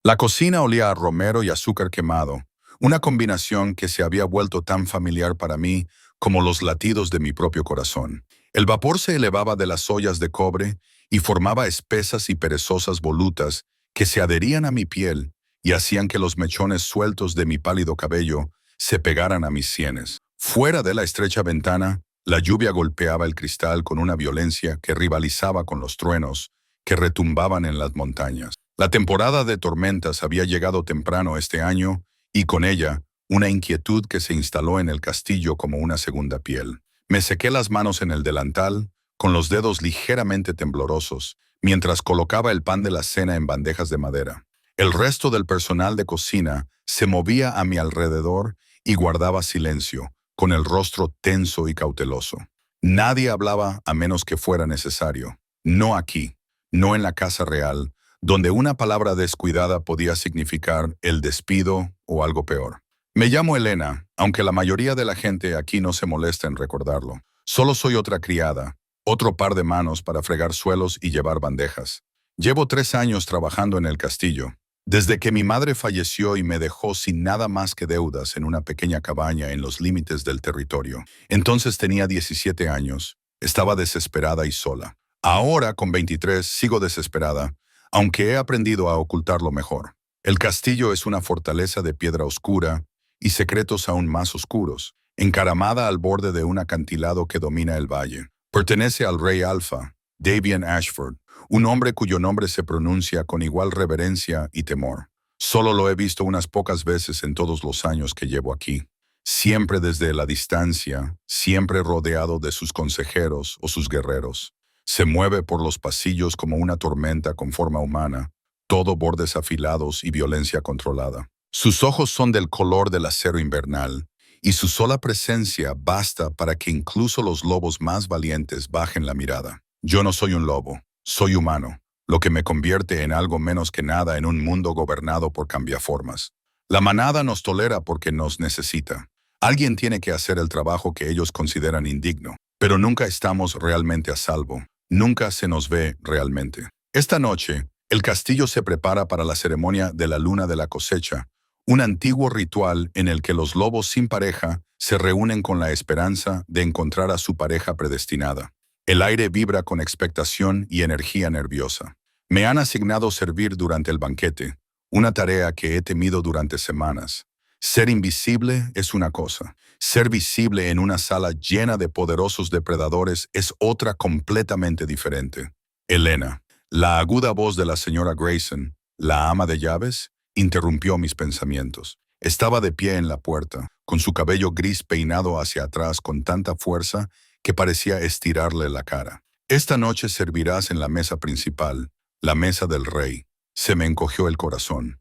La cocina olía a romero y azúcar quemado, una combinación que se había vuelto tan familiar para mí como los latidos de mi propio corazón. El vapor se elevaba de las ollas de cobre y formaba espesas y perezosas volutas que se adherían a mi piel y hacían que los mechones sueltos de mi pálido cabello se pegaran a mis sienes. Fuera de la estrecha ventana, la lluvia golpeaba el cristal con una violencia que rivalizaba con los truenos que retumbaban en las montañas. La temporada de tormentas había llegado temprano este año y con ella una inquietud que se instaló en el castillo como una segunda piel. Me sequé las manos en el delantal, con los dedos ligeramente temblorosos, mientras colocaba el pan de la cena en bandejas de madera. El resto del personal de cocina se movía a mi alrededor y guardaba silencio, con el rostro tenso y cauteloso. Nadie hablaba a menos que fuera necesario. No aquí, no en la casa real, donde una palabra descuidada podía significar el despido o algo peor. Me llamo Elena, aunque la mayoría de la gente aquí no se molesta en recordarlo. Solo soy otra criada, otro par de manos para fregar suelos y llevar bandejas. Llevo 3 años trabajando en el castillo, desde que mi madre falleció y me dejó sin nada más que deudas en una pequeña cabaña en los límites del territorio. Entonces tenía 17 años, estaba desesperada y sola. Ahora, con 23, sigo desesperada, aunque he aprendido a ocultarlo mejor. El castillo es una fortaleza de piedra oscura y secretos aún más oscuros, encaramada al borde de un acantilado que domina el valle. Pertenece al rey Alpha, Davian Ashford, un hombre cuyo nombre se pronuncia con igual reverencia y temor. Solo lo he visto unas pocas veces en todos los años que llevo aquí. Siempre desde la distancia, siempre rodeado de sus consejeros o sus guerreros. Se mueve por los pasillos como una tormenta con forma humana, todo bordes afilados y violencia controlada. Sus ojos son del color del acero invernal, y su sola presencia basta para que incluso los lobos más valientes bajen la mirada. Yo no soy un lobo, soy humano, lo que me convierte en algo menos que nada en un mundo gobernado por cambiaformas. La manada nos tolera porque nos necesita. Alguien tiene que hacer el trabajo que ellos consideran indigno, pero nunca estamos realmente a salvo. Nunca se nos ve realmente. Esta noche, el castillo se prepara para la ceremonia de la luna de la cosecha, un antiguo ritual en el que los lobos sin pareja se reúnen con la esperanza de encontrar a su pareja predestinada. El aire vibra con expectación y energía nerviosa. Me han asignado servir durante el banquete, una tarea que he temido durante semanas. Ser invisible es una cosa. Ser visible en una sala llena de poderosos depredadores es otra completamente diferente. Elena, la aguda voz de la señora Grayson, la ama de llaves, interrumpió mis pensamientos. Estaba de pie en la puerta, con su cabello gris peinado hacia atrás con tanta fuerza que parecía estirarle la cara. Esta noche servirás en la mesa principal, la mesa del rey. Se me encogió el corazón.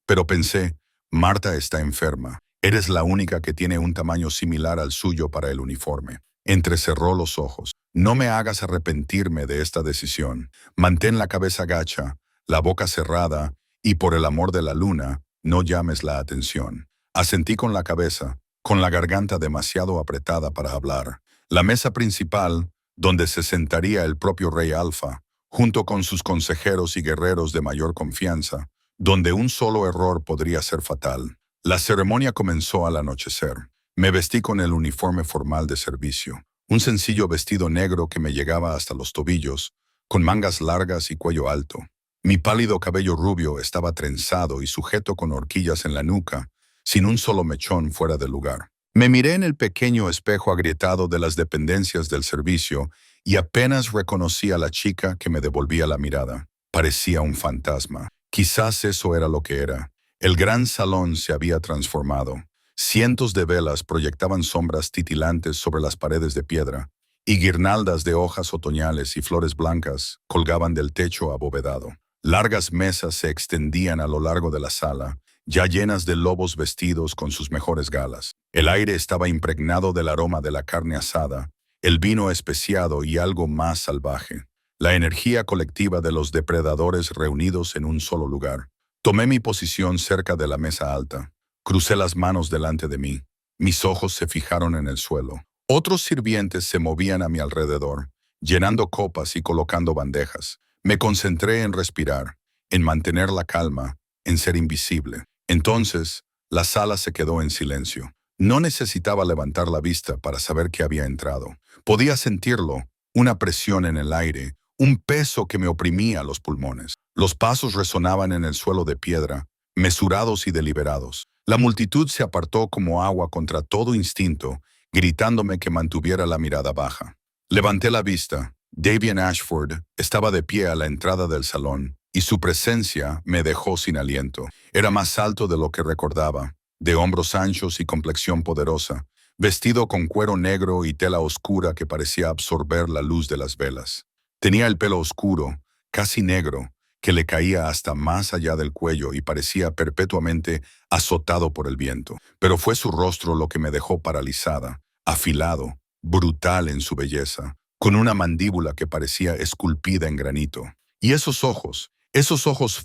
Pero pensé, Marta está enferma. Eres la única que tiene un tamaño similar al suyo para el uniforme. Entrecerró los ojos. No me hagas arrepentirme de esta decisión. Mantén la cabeza gacha, la boca cerrada, y por el amor de la luna, no llames la atención. Asentí con la cabeza, con la garganta demasiado apretada para hablar. La mesa principal, donde se sentaría el propio rey Alfa, junto con sus consejeros y guerreros de mayor confianza, donde un solo error podría ser fatal. La ceremonia comenzó al anochecer. Me vestí con el uniforme formal de servicio, un sencillo vestido negro que me llegaba hasta los tobillos, con mangas largas y cuello alto. Mi pálido cabello rubio estaba trenzado y sujeto con horquillas en la nuca, sin un solo mechón fuera de lugar. Me miré en el pequeño espejo agrietado de las dependencias del servicio y apenas reconocí a la chica que me devolvía la mirada. Parecía un fantasma. Quizás eso era lo que era. El gran salón se había transformado. Cientos de velas proyectaban sombras titilantes sobre las paredes de piedra, y guirnaldas de hojas otoñales y flores blancas colgaban del techo abovedado. Largas mesas se extendían a lo largo de la sala, ya llenas de lobos vestidos con sus mejores galas. El aire estaba impregnado del aroma de la carne asada, el vino especiado y algo más salvaje. La energía colectiva de los depredadores reunidos en un solo lugar. Tomé mi posición cerca de la mesa alta. Crucé las manos delante de mí. Mis ojos se fijaron en el suelo. Otros sirvientes se movían a mi alrededor, llenando copas y colocando bandejas. Me concentré en respirar, en mantener la calma, en ser invisible. Entonces, la sala se quedó en silencio. No necesitaba levantar la vista para saber que había entrado. Podía sentirlo, una presión en el aire, un peso que me oprimía los pulmones. Los pasos resonaban en el suelo de piedra, mesurados y deliberados. La multitud se apartó como agua contra todo instinto, gritándome que mantuviera la mirada baja. Levanté la vista. Davian Ashford estaba de pie a la entrada del salón, y su presencia me dejó sin aliento. Era más alto de lo que recordaba, de hombros anchos y complexión poderosa, vestido con cuero negro y tela oscura que parecía absorber la luz de las velas. Tenía el pelo oscuro, casi negro, que le caía hasta más allá del cuello y parecía perpetuamente azotado por el viento. Pero fue su rostro lo que me dejó paralizada, afilado, brutal en su belleza, con una mandíbula que parecía esculpida en granito. Y esos ojos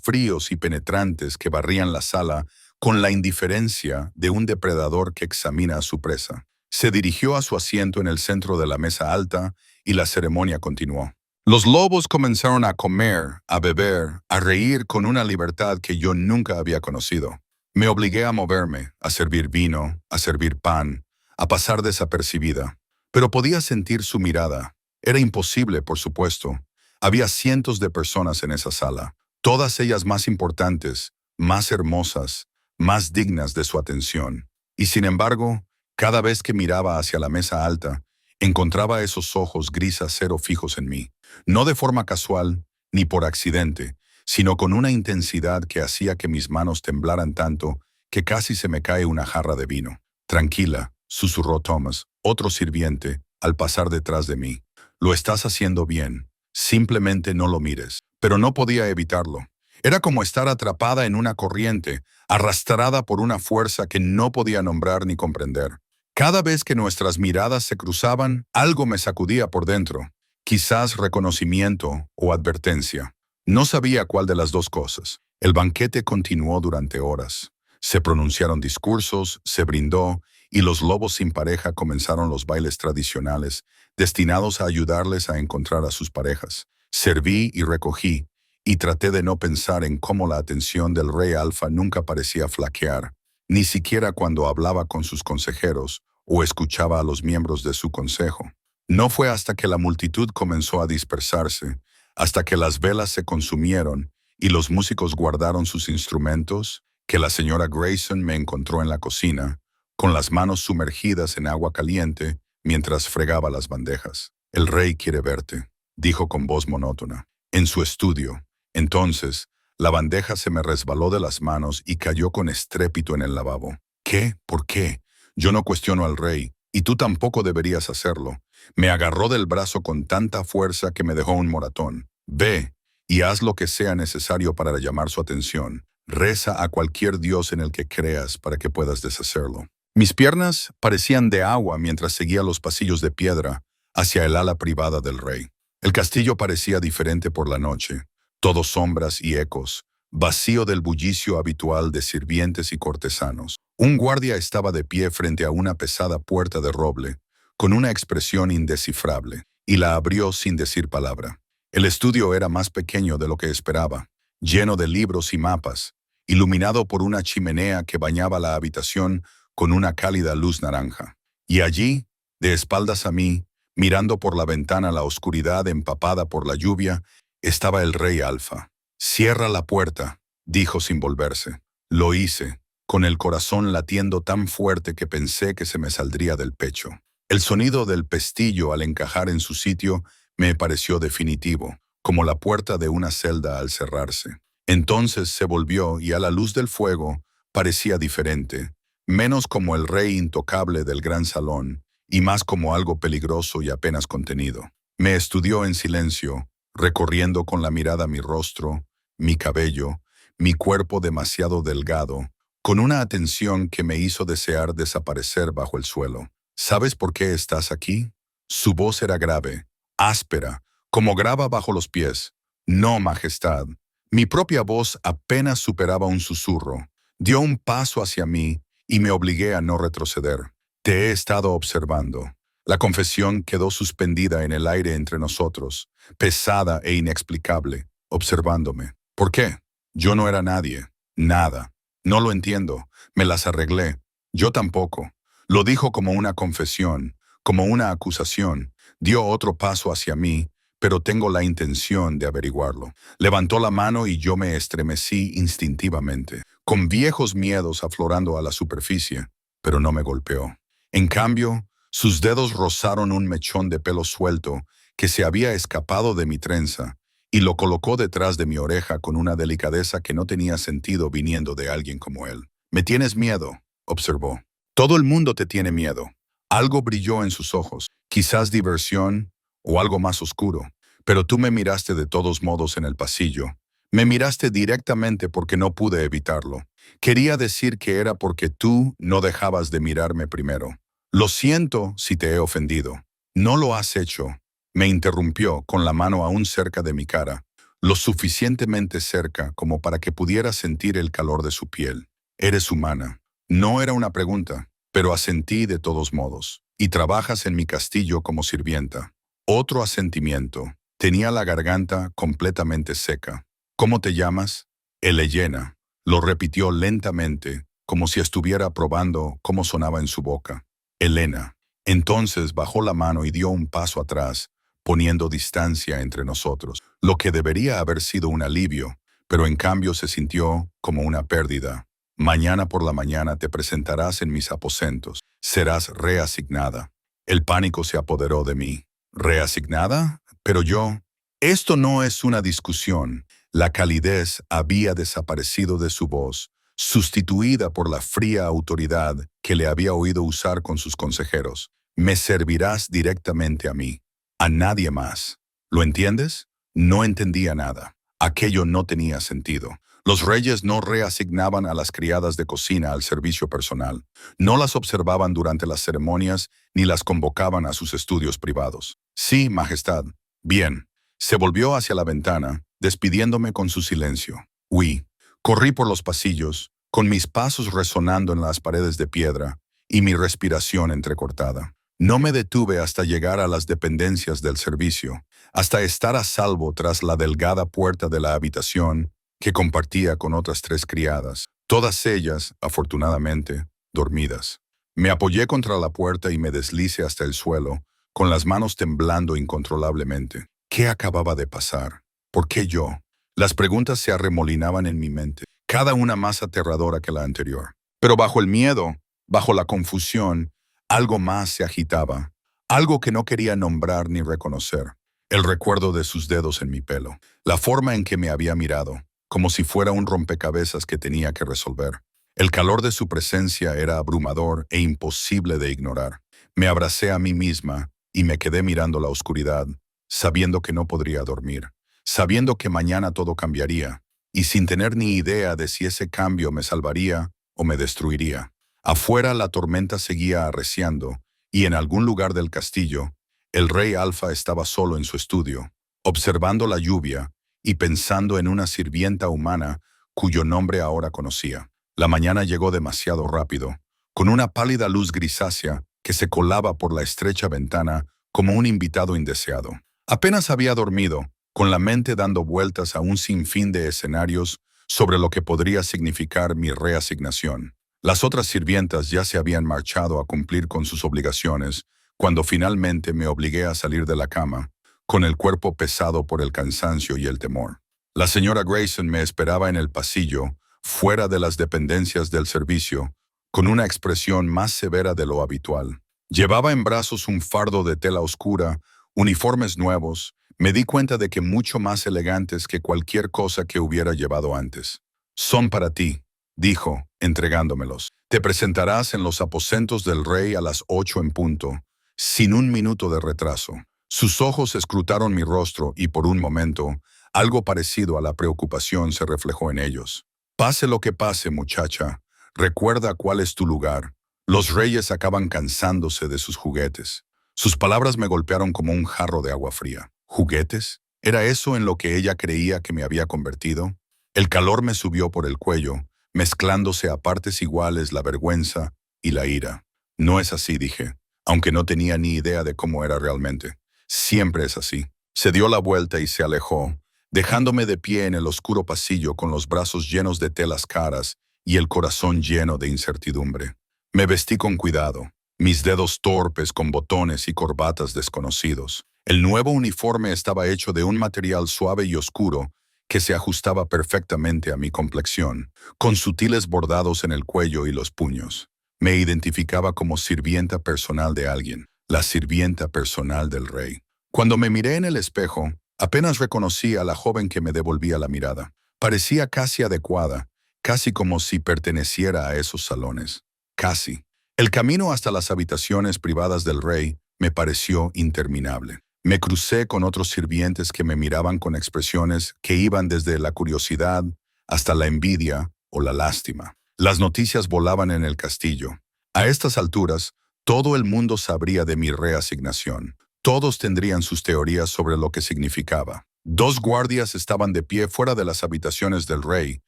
fríos y penetrantes que barrían la sala con la indiferencia de un depredador que examina a su presa. Se dirigió a su asiento en el centro de la mesa alta y la ceremonia continuó. Los lobos comenzaron a comer, a beber, a reír con una libertad que yo nunca había conocido. Me obligué a moverme, a servir vino, a servir pan, a pasar desapercibida. Pero podía sentir su mirada. Era imposible, por supuesto. Había cientos de personas en esa sala, todas ellas más importantes, más hermosas, más dignas de su atención. Y sin embargo, cada vez que miraba hacia la mesa alta, encontraba esos ojos gris acero fijos en mí. No de forma casual, ni por accidente, sino con una intensidad que hacía que mis manos temblaran tanto que casi se me cae una jarra de vino. Tranquila, susurró Thomas, otro sirviente, al pasar detrás de mí. Lo estás haciendo bien. Simplemente no lo mires. Pero no podía evitarlo. Era como estar atrapada en una corriente, arrastrada por una fuerza que no podía nombrar ni comprender. Cada vez que nuestras miradas se cruzaban, algo me sacudía por dentro. Quizás reconocimiento o advertencia. No sabía cuál de las dos cosas. El banquete continuó durante horas. Se pronunciaron discursos, se brindó, y los lobos sin pareja comenzaron los bailes tradicionales, destinados a ayudarles a encontrar a sus parejas. Serví y recogí, y traté de no pensar en cómo la atención del rey Alfa nunca parecía flaquear, ni siquiera cuando hablaba con sus consejeros o escuchaba a los miembros de su consejo. No fue hasta que la multitud comenzó a dispersarse, hasta que las velas se consumieron y los músicos guardaron sus instrumentos, que la señora Grayson me encontró en la cocina, con las manos sumergidas en agua caliente mientras fregaba las bandejas. «El rey quiere verte», dijo con voz monótona. «En su estudio». Entonces, la bandeja se me resbaló de las manos y cayó con estrépito en el lavabo. «¿Qué? ¿Por qué? Yo no cuestiono al rey, y tú tampoco deberías hacerlo». Me agarró del brazo con tanta fuerza que me dejó un moratón. «Ve, y haz lo que sea necesario para llamar su atención. Reza a cualquier dios en el que creas para que puedas deshacerlo». Mis piernas parecían de agua mientras seguía los pasillos de piedra hacia el ala privada del rey. El castillo parecía diferente por la noche, todo sombras y ecos, vacío del bullicio habitual de sirvientes y cortesanos. Un guardia estaba de pie frente a una pesada puerta de roble, con una expresión indescifrable, y la abrió sin decir palabra. El estudio era más pequeño de lo que esperaba, lleno de libros y mapas, iluminado por una chimenea que bañaba la habitación con una cálida luz naranja. Y allí, de espaldas a mí, mirando por la ventana la oscuridad empapada por la lluvia, estaba el rey Alfa. «Cierra la puerta», dijo sin volverse. Lo hice, con el corazón latiendo tan fuerte que pensé que se me saldría del pecho. El sonido del pestillo al encajar en su sitio me pareció definitivo, como la puerta de una celda al cerrarse. Entonces se volvió y a la luz del fuego parecía diferente, menos como el rey intocable del gran salón y más como algo peligroso y apenas contenido. Me estudió en silencio, recorriendo con la mirada mi rostro, mi cabello, mi cuerpo demasiado delgado, con una atención que me hizo desear desaparecer bajo el suelo. «¿Sabes por qué estás aquí?» Su voz era grave, áspera, como grava bajo los pies. «No, Majestad». Mi propia voz apenas superaba un susurro. Dio un paso hacia mí y me obligué a no retroceder. «Te he estado observando». La confesión quedó suspendida en el aire entre nosotros, pesada e inexplicable, observándome. «¿Por qué?» Yo no era nadie. Nada. No lo entiendo. Me las arreglé. Yo tampoco. Lo dijo como una confesión, como una acusación. Dio otro paso hacia mí, pero tengo la intención de averiguarlo. Levantó la mano y yo me estremecí instintivamente, con viejos miedos aflorando a la superficie, pero no me golpeó. En cambio, sus dedos rozaron un mechón de pelo suelto que se había escapado de mi trenza y lo colocó detrás de mi oreja con una delicadeza que no tenía sentido viniendo de alguien como él. «Me tienes miedo», observó. «Todo el mundo te tiene miedo». Algo brilló en sus ojos, quizás diversión o algo más oscuro. «Pero tú me miraste de todos modos en el pasillo. Me miraste directamente porque no pude evitarlo. Quería decir que era porque tú no dejabas de mirarme primero. Lo siento si te he ofendido». «No lo has hecho», me interrumpió con la mano aún cerca de mi cara, lo suficientemente cerca como para que pudiera sentir el calor de su piel. «Eres humana». No era una pregunta, pero asentí de todos modos. «Y trabajas en mi castillo como sirvienta». Otro asentimiento. Tenía la garganta completamente seca. «¿Cómo te llamas?» «Elena», lo repitió lentamente, como si estuviera probando cómo sonaba en su boca. «Elena». Entonces bajó la mano y dio un paso atrás, poniendo distancia entre nosotros, lo que debería haber sido un alivio, pero en cambio se sintió como una pérdida. «Mañana por la mañana te presentarás en mis aposentos. Serás reasignada». El pánico se apoderó de mí. «¿Reasignada? Pero yo...» Esto no es una discusión. La calidez había desaparecido de su voz, sustituida por la fría autoridad que le había oído usar con sus consejeros. «Me servirás directamente a mí, a nadie más. ¿Lo entiendes?» No entendía nada. Aquello no tenía sentido. Los reyes no reasignaban a las criadas de cocina al servicio personal. No las observaban durante las ceremonias ni las convocaban a sus estudios privados. «Sí, Majestad». «Bien». Se volvió hacia la ventana, despidiéndome con su silencio. Huí. Corrí por los pasillos, con mis pasos resonando en las paredes de piedra y mi respiración entrecortada. No me detuve hasta llegar a las dependencias del servicio, hasta estar a salvo tras la delgada puerta de la habitación que compartía con otras 3 criadas, todas ellas, afortunadamente, dormidas. Me apoyé contra la puerta y me deslicé hasta el suelo, con las manos temblando incontrolablemente. ¿Qué acababa de pasar? ¿Por qué yo? Las preguntas se arremolinaban en mi mente, cada una más aterradora que la anterior. Pero bajo el miedo, bajo la confusión, algo más se agitaba, algo que no quería nombrar ni reconocer. El recuerdo de sus dedos en mi pelo, la forma en que me había mirado, como si fuera un rompecabezas que tenía que resolver. El calor de su presencia era abrumador e imposible de ignorar. Me abracé a mí misma y me quedé mirando la oscuridad, sabiendo que no podría dormir, sabiendo que mañana todo cambiaría, y sin tener ni idea de si ese cambio me salvaría o me destruiría. Afuera la tormenta seguía arreciando, y en algún lugar del castillo, el rey Alfa estaba solo en su estudio, observando la lluvia y pensando en una sirvienta humana cuyo nombre ahora conocía. La mañana llegó demasiado rápido, con una pálida luz grisácea que se colaba por la estrecha ventana como un invitado indeseado. Apenas había dormido, con la mente dando vueltas a un sinfín de escenarios sobre lo que podría significar mi reasignación. Las otras sirvientas ya se habían marchado a cumplir con sus obligaciones cuando finalmente me obligué a salir de la cama, con el cuerpo pesado por el cansancio y el temor. La señora Grayson me esperaba en el pasillo, fuera de las dependencias del servicio, con una expresión más severa de lo habitual. Llevaba en brazos un fardo de tela oscura, uniformes nuevos. Me di cuenta de que mucho más elegantes que cualquier cosa que hubiera llevado antes. «Son para ti», dijo, entregándomelos. «Te presentarás en los aposentos del rey a las 8 en punto, sin un minuto de retraso». Sus ojos escrutaron mi rostro y por un momento, algo parecido a la preocupación se reflejó en ellos. «Pase lo que pase, muchacha, recuerda cuál es tu lugar. Los reyes acaban cansándose de sus juguetes». Sus palabras me golpearon como un jarro de agua fría. ¿Juguetes? ¿Era eso en lo que ella creía que me había convertido? El calor me subió por el cuello, mezclándose a partes iguales la vergüenza y la ira. «No es así», dije, aunque no tenía ni idea de cómo era realmente. «Siempre es así». Se dio la vuelta y se alejó, dejándome de pie en el oscuro pasillo con los brazos llenos de telas caras y el corazón lleno de incertidumbre. Me vestí con cuidado, mis dedos torpes con botones y corbatas desconocidos. El nuevo uniforme estaba hecho de un material suave y oscuro que se ajustaba perfectamente a mi complexión, con sutiles bordados en el cuello y los puños. Me identificaba como sirvienta personal de alguien, la sirvienta personal del rey. Cuando me miré en el espejo, apenas reconocí a la joven que me devolvía la mirada. Parecía casi adecuada, casi como si perteneciera a esos salones. Casi. El camino hasta las habitaciones privadas del rey me pareció interminable. Me crucé con otros sirvientes que me miraban con expresiones que iban desde la curiosidad hasta la envidia o la lástima. Las noticias volaban en el castillo. A estas alturas, todo el mundo sabría de mi reasignación. Todos tendrían sus teorías sobre lo que significaba. 2 guardias estaban de pie fuera de las habitaciones del rey,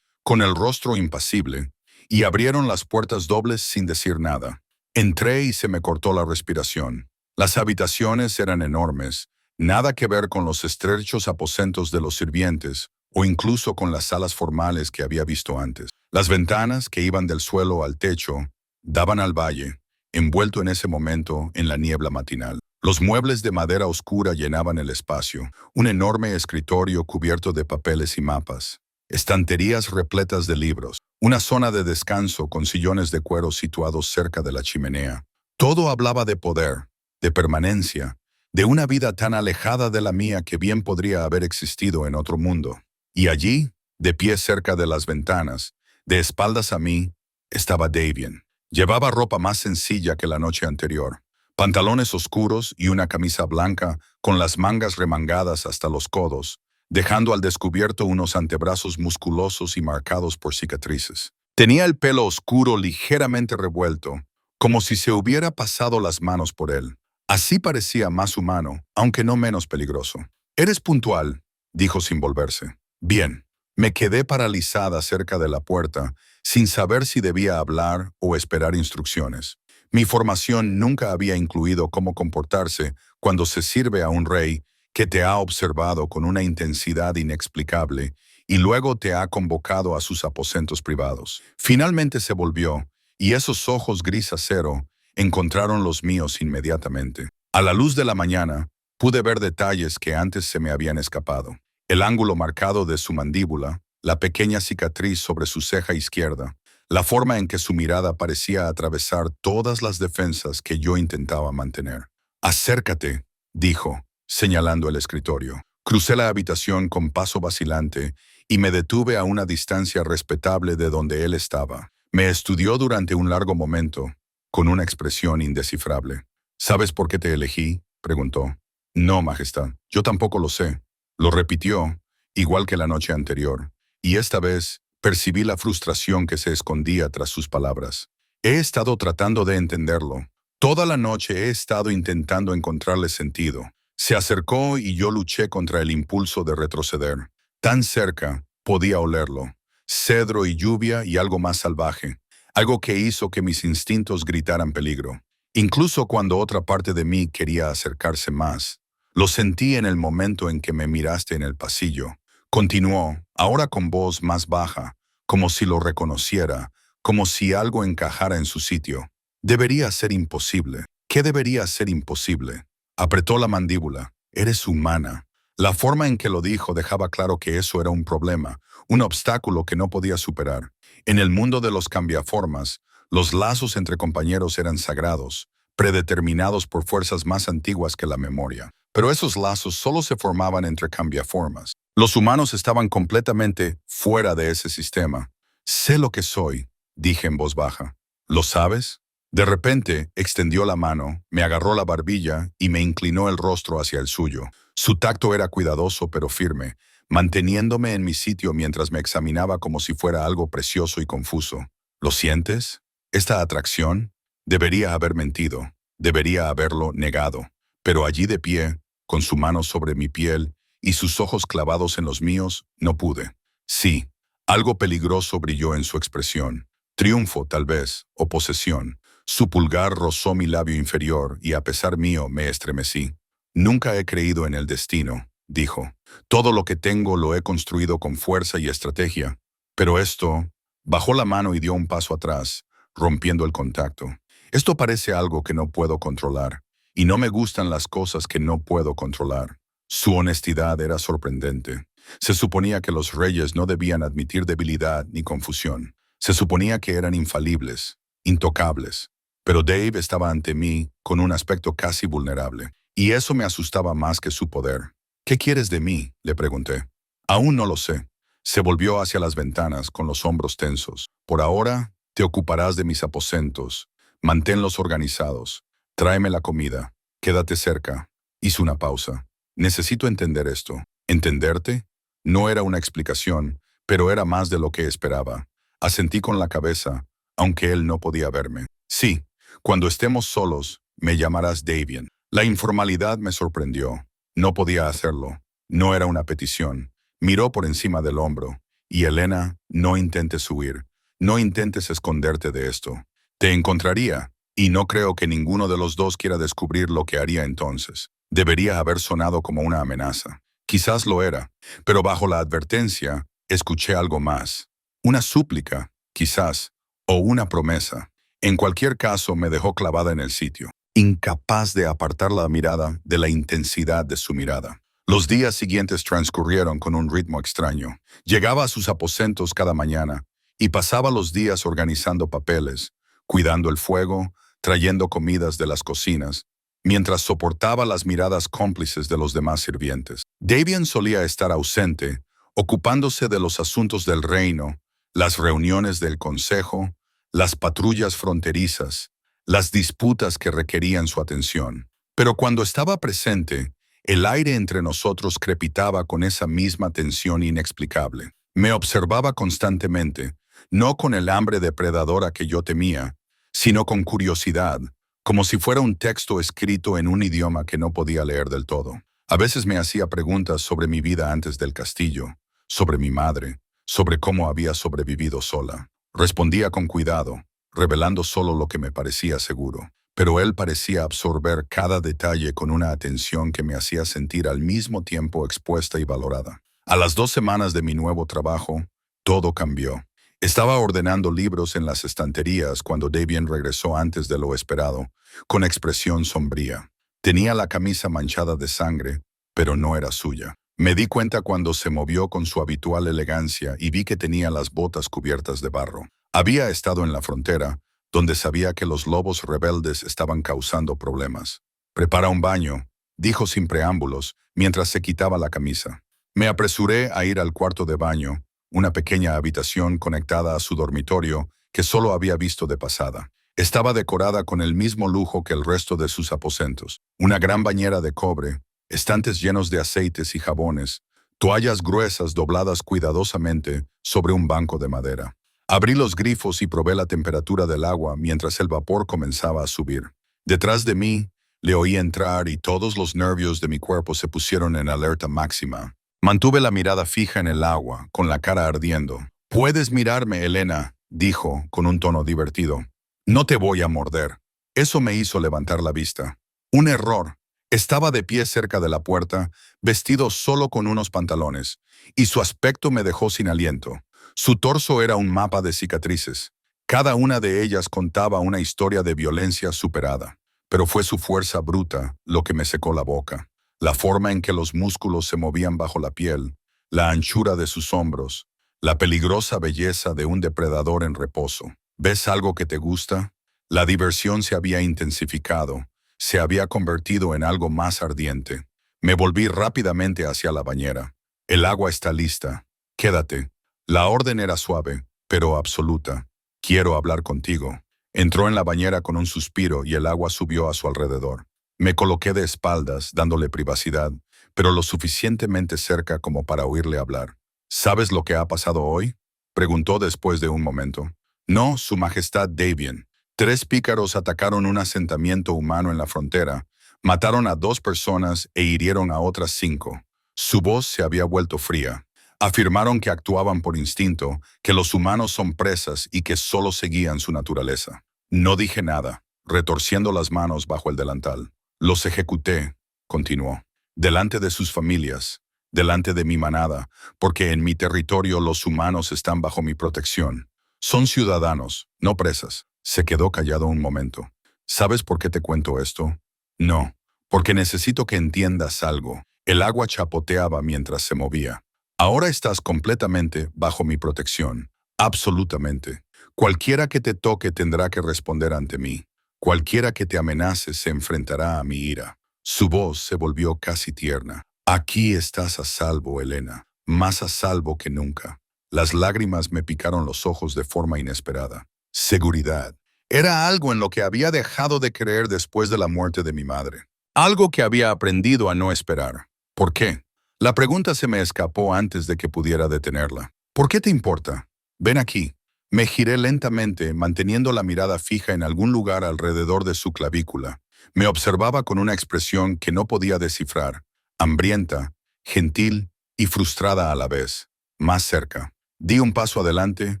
con el rostro impasible, y abrieron las puertas dobles sin decir nada. Entré y se me cortó la respiración. Las habitaciones eran enormes, nada que ver con los estrechos aposentos de los sirvientes o incluso con las salas formales que había visto antes. Las ventanas, que iban del suelo al techo, daban al valle, envuelto en ese momento en la niebla matinal. Los muebles de madera oscura llenaban el espacio, un enorme escritorio cubierto de papeles y mapas, estanterías repletas de libros, una zona de descanso con sillones de cuero situados cerca de la chimenea. Todo hablaba de poder, de permanencia, de una vida tan alejada de la mía que bien podría haber existido en otro mundo. Y allí, de pie cerca de las ventanas, de espaldas a mí, estaba Davian. Llevaba ropa más sencilla que la noche anterior, pantalones oscuros y una camisa blanca con las mangas remangadas hasta los codos, dejando al descubierto unos antebrazos musculosos y marcados por cicatrices. Tenía el pelo oscuro ligeramente revuelto, como si se hubiera pasado las manos por él. Así parecía más humano, aunque no menos peligroso. «¿Eres puntual?», dijo sin volverse. «Bien». Me quedé paralizada cerca de la puerta, sin saber si debía hablar o esperar instrucciones. Mi formación nunca había incluido cómo comportarse cuando se sirve a un rey que te ha observado con una intensidad inexplicable y luego te ha convocado a sus aposentos privados. Finalmente se volvió, y esos ojos gris acero encontraron los míos inmediatamente. A la luz de la mañana, pude ver detalles que antes se me habían escapado. El ángulo marcado de su mandíbula, la pequeña cicatriz sobre su ceja izquierda, la forma en que su mirada parecía atravesar todas las defensas que yo intentaba mantener. «Acércate», dijo, señalando el escritorio. Crucé la habitación con paso vacilante y me detuve a una distancia respetable de donde él estaba. Me estudió durante un largo momento, con una expresión indescifrable. «¿Sabes por qué te elegí?», preguntó. «No, Majestad, yo tampoco lo sé». Lo repitió, igual que la noche anterior, y esta vez percibí la frustración que se escondía tras sus palabras. He estado tratando de entenderlo. Toda la noche he estado intentando encontrarle sentido. Se acercó y yo luché contra el impulso de retroceder. Tan cerca, podía olerlo. Cedro y lluvia y algo más salvaje. Algo que hizo que mis instintos gritaran peligro. Incluso cuando otra parte de mí quería acercarse más. Lo sentí en el momento en que me miraste en el pasillo. Continuó, ahora con voz más baja, como si lo reconociera, como si algo encajara en su sitio. Debería ser imposible. ¿Qué debería ser imposible? Apretó la mandíbula. «Eres humana». La forma en que lo dijo dejaba claro que eso era un problema, un obstáculo que no podía superar. En el mundo de los cambiaformas, los lazos entre compañeros eran sagrados, predeterminados por fuerzas más antiguas que la memoria. Pero esos lazos solo se formaban entre cambiaformas. Los humanos estaban completamente fuera de ese sistema. «Sé lo que soy», dije en voz baja. «¿Lo sabes?». De repente, extendió la mano, me agarró la barbilla y me inclinó el rostro hacia el suyo. Su tacto era cuidadoso pero firme, manteniéndome en mi sitio mientras me examinaba como si fuera algo precioso y confuso. «¿Lo sientes? ¿Esta atracción?» Debería haber mentido, debería haberlo negado. Pero allí de pie, con su mano sobre mi piel y sus ojos clavados en los míos, no pude. Sí, algo peligroso brilló en su expresión. Triunfo, tal vez, o posesión. Su pulgar rozó mi labio inferior y a pesar mío me estremecí. Nunca he creído en el destino, dijo. Todo lo que tengo lo he construido con fuerza y estrategia. Pero esto... Bajó la mano y dio un paso atrás, rompiendo el contacto. Esto parece algo que no puedo controlar, y no me gustan las cosas que no puedo controlar. Su honestidad era sorprendente. Se suponía que los reyes no debían admitir debilidad ni confusión. Se suponía que eran infalibles, intocables. Pero Dave estaba ante mí con un aspecto casi vulnerable, y eso me asustaba más que su poder. ¿Qué quieres de mí?, le pregunté. Aún no lo sé. Se volvió hacia las ventanas con los hombros tensos. Por ahora, te ocuparás de mis aposentos. Manténlos organizados. Tráeme la comida. Quédate cerca. Hizo una pausa. Necesito entender esto. ¿Entenderte? No era una explicación, pero era más de lo que esperaba. Asentí con la cabeza, aunque él no podía verme. Sí, cuando estemos solos, me llamarás Davian. La informalidad me sorprendió. No podía hacerlo. No era una petición. Miró por encima del hombro. Y Elena, no intentes huir. No intentes esconderte de esto. Te encontraría, y no creo que ninguno de los dos quiera descubrir lo que haría entonces. Debería haber sonado como una amenaza. Quizás lo era, pero bajo la advertencia, escuché algo más. Una súplica, quizás, o una promesa. En cualquier caso, me dejó clavada en el sitio, incapaz de apartar la mirada de la intensidad de su mirada. Los días siguientes transcurrieron con un ritmo extraño. Llegaba a sus aposentos cada mañana y pasaba los días organizando papeles, cuidando el fuego, trayendo comidas de las cocinas, mientras soportaba las miradas cómplices de los demás sirvientes. Davian solía estar ausente, ocupándose de los asuntos del reino, las reuniones del consejo, las patrullas fronterizas, las disputas que requerían su atención. Pero cuando estaba presente, el aire entre nosotros crepitaba con esa misma tensión inexplicable. Me observaba constantemente, no con el hambre depredadora que yo temía, sino con curiosidad, como si fuera un texto escrito en un idioma que no podía leer del todo. A veces me hacía preguntas sobre mi vida antes del castillo, sobre mi madre, sobre cómo había sobrevivido sola. Respondía con cuidado, revelando solo lo que me parecía seguro. Pero él parecía absorber cada detalle con una atención que me hacía sentir al mismo tiempo expuesta y valorada. A las 2 semanas de mi nuevo trabajo, todo cambió. Estaba ordenando libros en las estanterías cuando Davian regresó antes de lo esperado, con expresión sombría. Tenía la camisa manchada de sangre, pero no era suya. Me di cuenta cuando se movió con su habitual elegancia y vi que tenía las botas cubiertas de barro. Había estado en la frontera, donde sabía que los lobos rebeldes estaban causando problemas. «Prepara un baño», dijo sin preámbulos, mientras se quitaba la camisa. Me apresuré a ir al cuarto de baño, una pequeña habitación conectada a su dormitorio que solo había visto de pasada. Estaba decorada con el mismo lujo que el resto de sus aposentos. Una gran bañera de cobre, estantes llenos de aceites y jabones, toallas gruesas dobladas cuidadosamente sobre un banco de madera. Abrí los grifos y probé la temperatura del agua mientras el vapor comenzaba a subir. Detrás de mí, le oí entrar y todos los nervios de mi cuerpo se pusieron en alerta máxima. Mantuve la mirada fija en el agua, con la cara ardiendo. «Puedes mirarme, Elena», dijo, con un tono divertido. «No te voy a morder». Eso me hizo levantar la vista. Un error. Estaba de pie cerca de la puerta, vestido solo con unos pantalones, y su aspecto me dejó sin aliento. Su torso era un mapa de cicatrices. Cada una de ellas contaba una historia de violencia superada. Pero fue su fuerza bruta lo que me secó la boca. La forma en que los músculos se movían bajo la piel, la anchura de sus hombros, la peligrosa belleza de un depredador en reposo. ¿Ves algo que te gusta? La diversión se había intensificado, se había convertido en algo más ardiente. Me volví rápidamente hacia la bañera. «El agua está lista. Quédate». La orden era suave, pero absoluta. «Quiero hablar contigo». Entró en la bañera con un suspiro y el agua subió a su alrededor. Me coloqué de espaldas, dándole privacidad, pero lo suficientemente cerca como para oírle hablar. «¿Sabes lo que ha pasado hoy?», preguntó después de un momento. «No, Su Majestad Davian. 3 pícaros atacaron un asentamiento humano en la frontera, mataron a 2 personas e hirieron a otras 5. Su voz se había vuelto fría. Afirmaron que actuaban por instinto, que los humanos son presas y que solo seguían su naturaleza. No dije nada, retorciendo las manos bajo el delantal. «Los ejecuté», continuó. delante de sus familias, delante de mi manada, porque en mi territorio los humanos están bajo mi protección. Son ciudadanos, no presas. Se quedó callado un momento. ¿Sabes por qué te cuento esto? No, porque necesito que entiendas algo. El agua chapoteaba mientras se movía. Ahora estás completamente bajo mi protección. Absolutamente. Cualquiera que te toque tendrá que responder ante mí. Cualquiera que te amenace se enfrentará a mi ira. Su voz se volvió casi tierna. Aquí estás a salvo, Elena, más a salvo que nunca. Las lágrimas me picaron los ojos de forma inesperada. Seguridad. Era algo en lo que había dejado de creer después de la muerte de mi madre. Algo que había aprendido a no esperar. ¿Por qué? La pregunta se me escapó antes de que pudiera detenerla. ¿Por qué te importa? Ven aquí. Me giré lentamente, manteniendo la mirada fija en algún lugar alrededor de su clavícula. Me observaba con una expresión que no podía descifrar, hambrienta, gentil y frustrada a la vez. Más cerca. Di un paso adelante,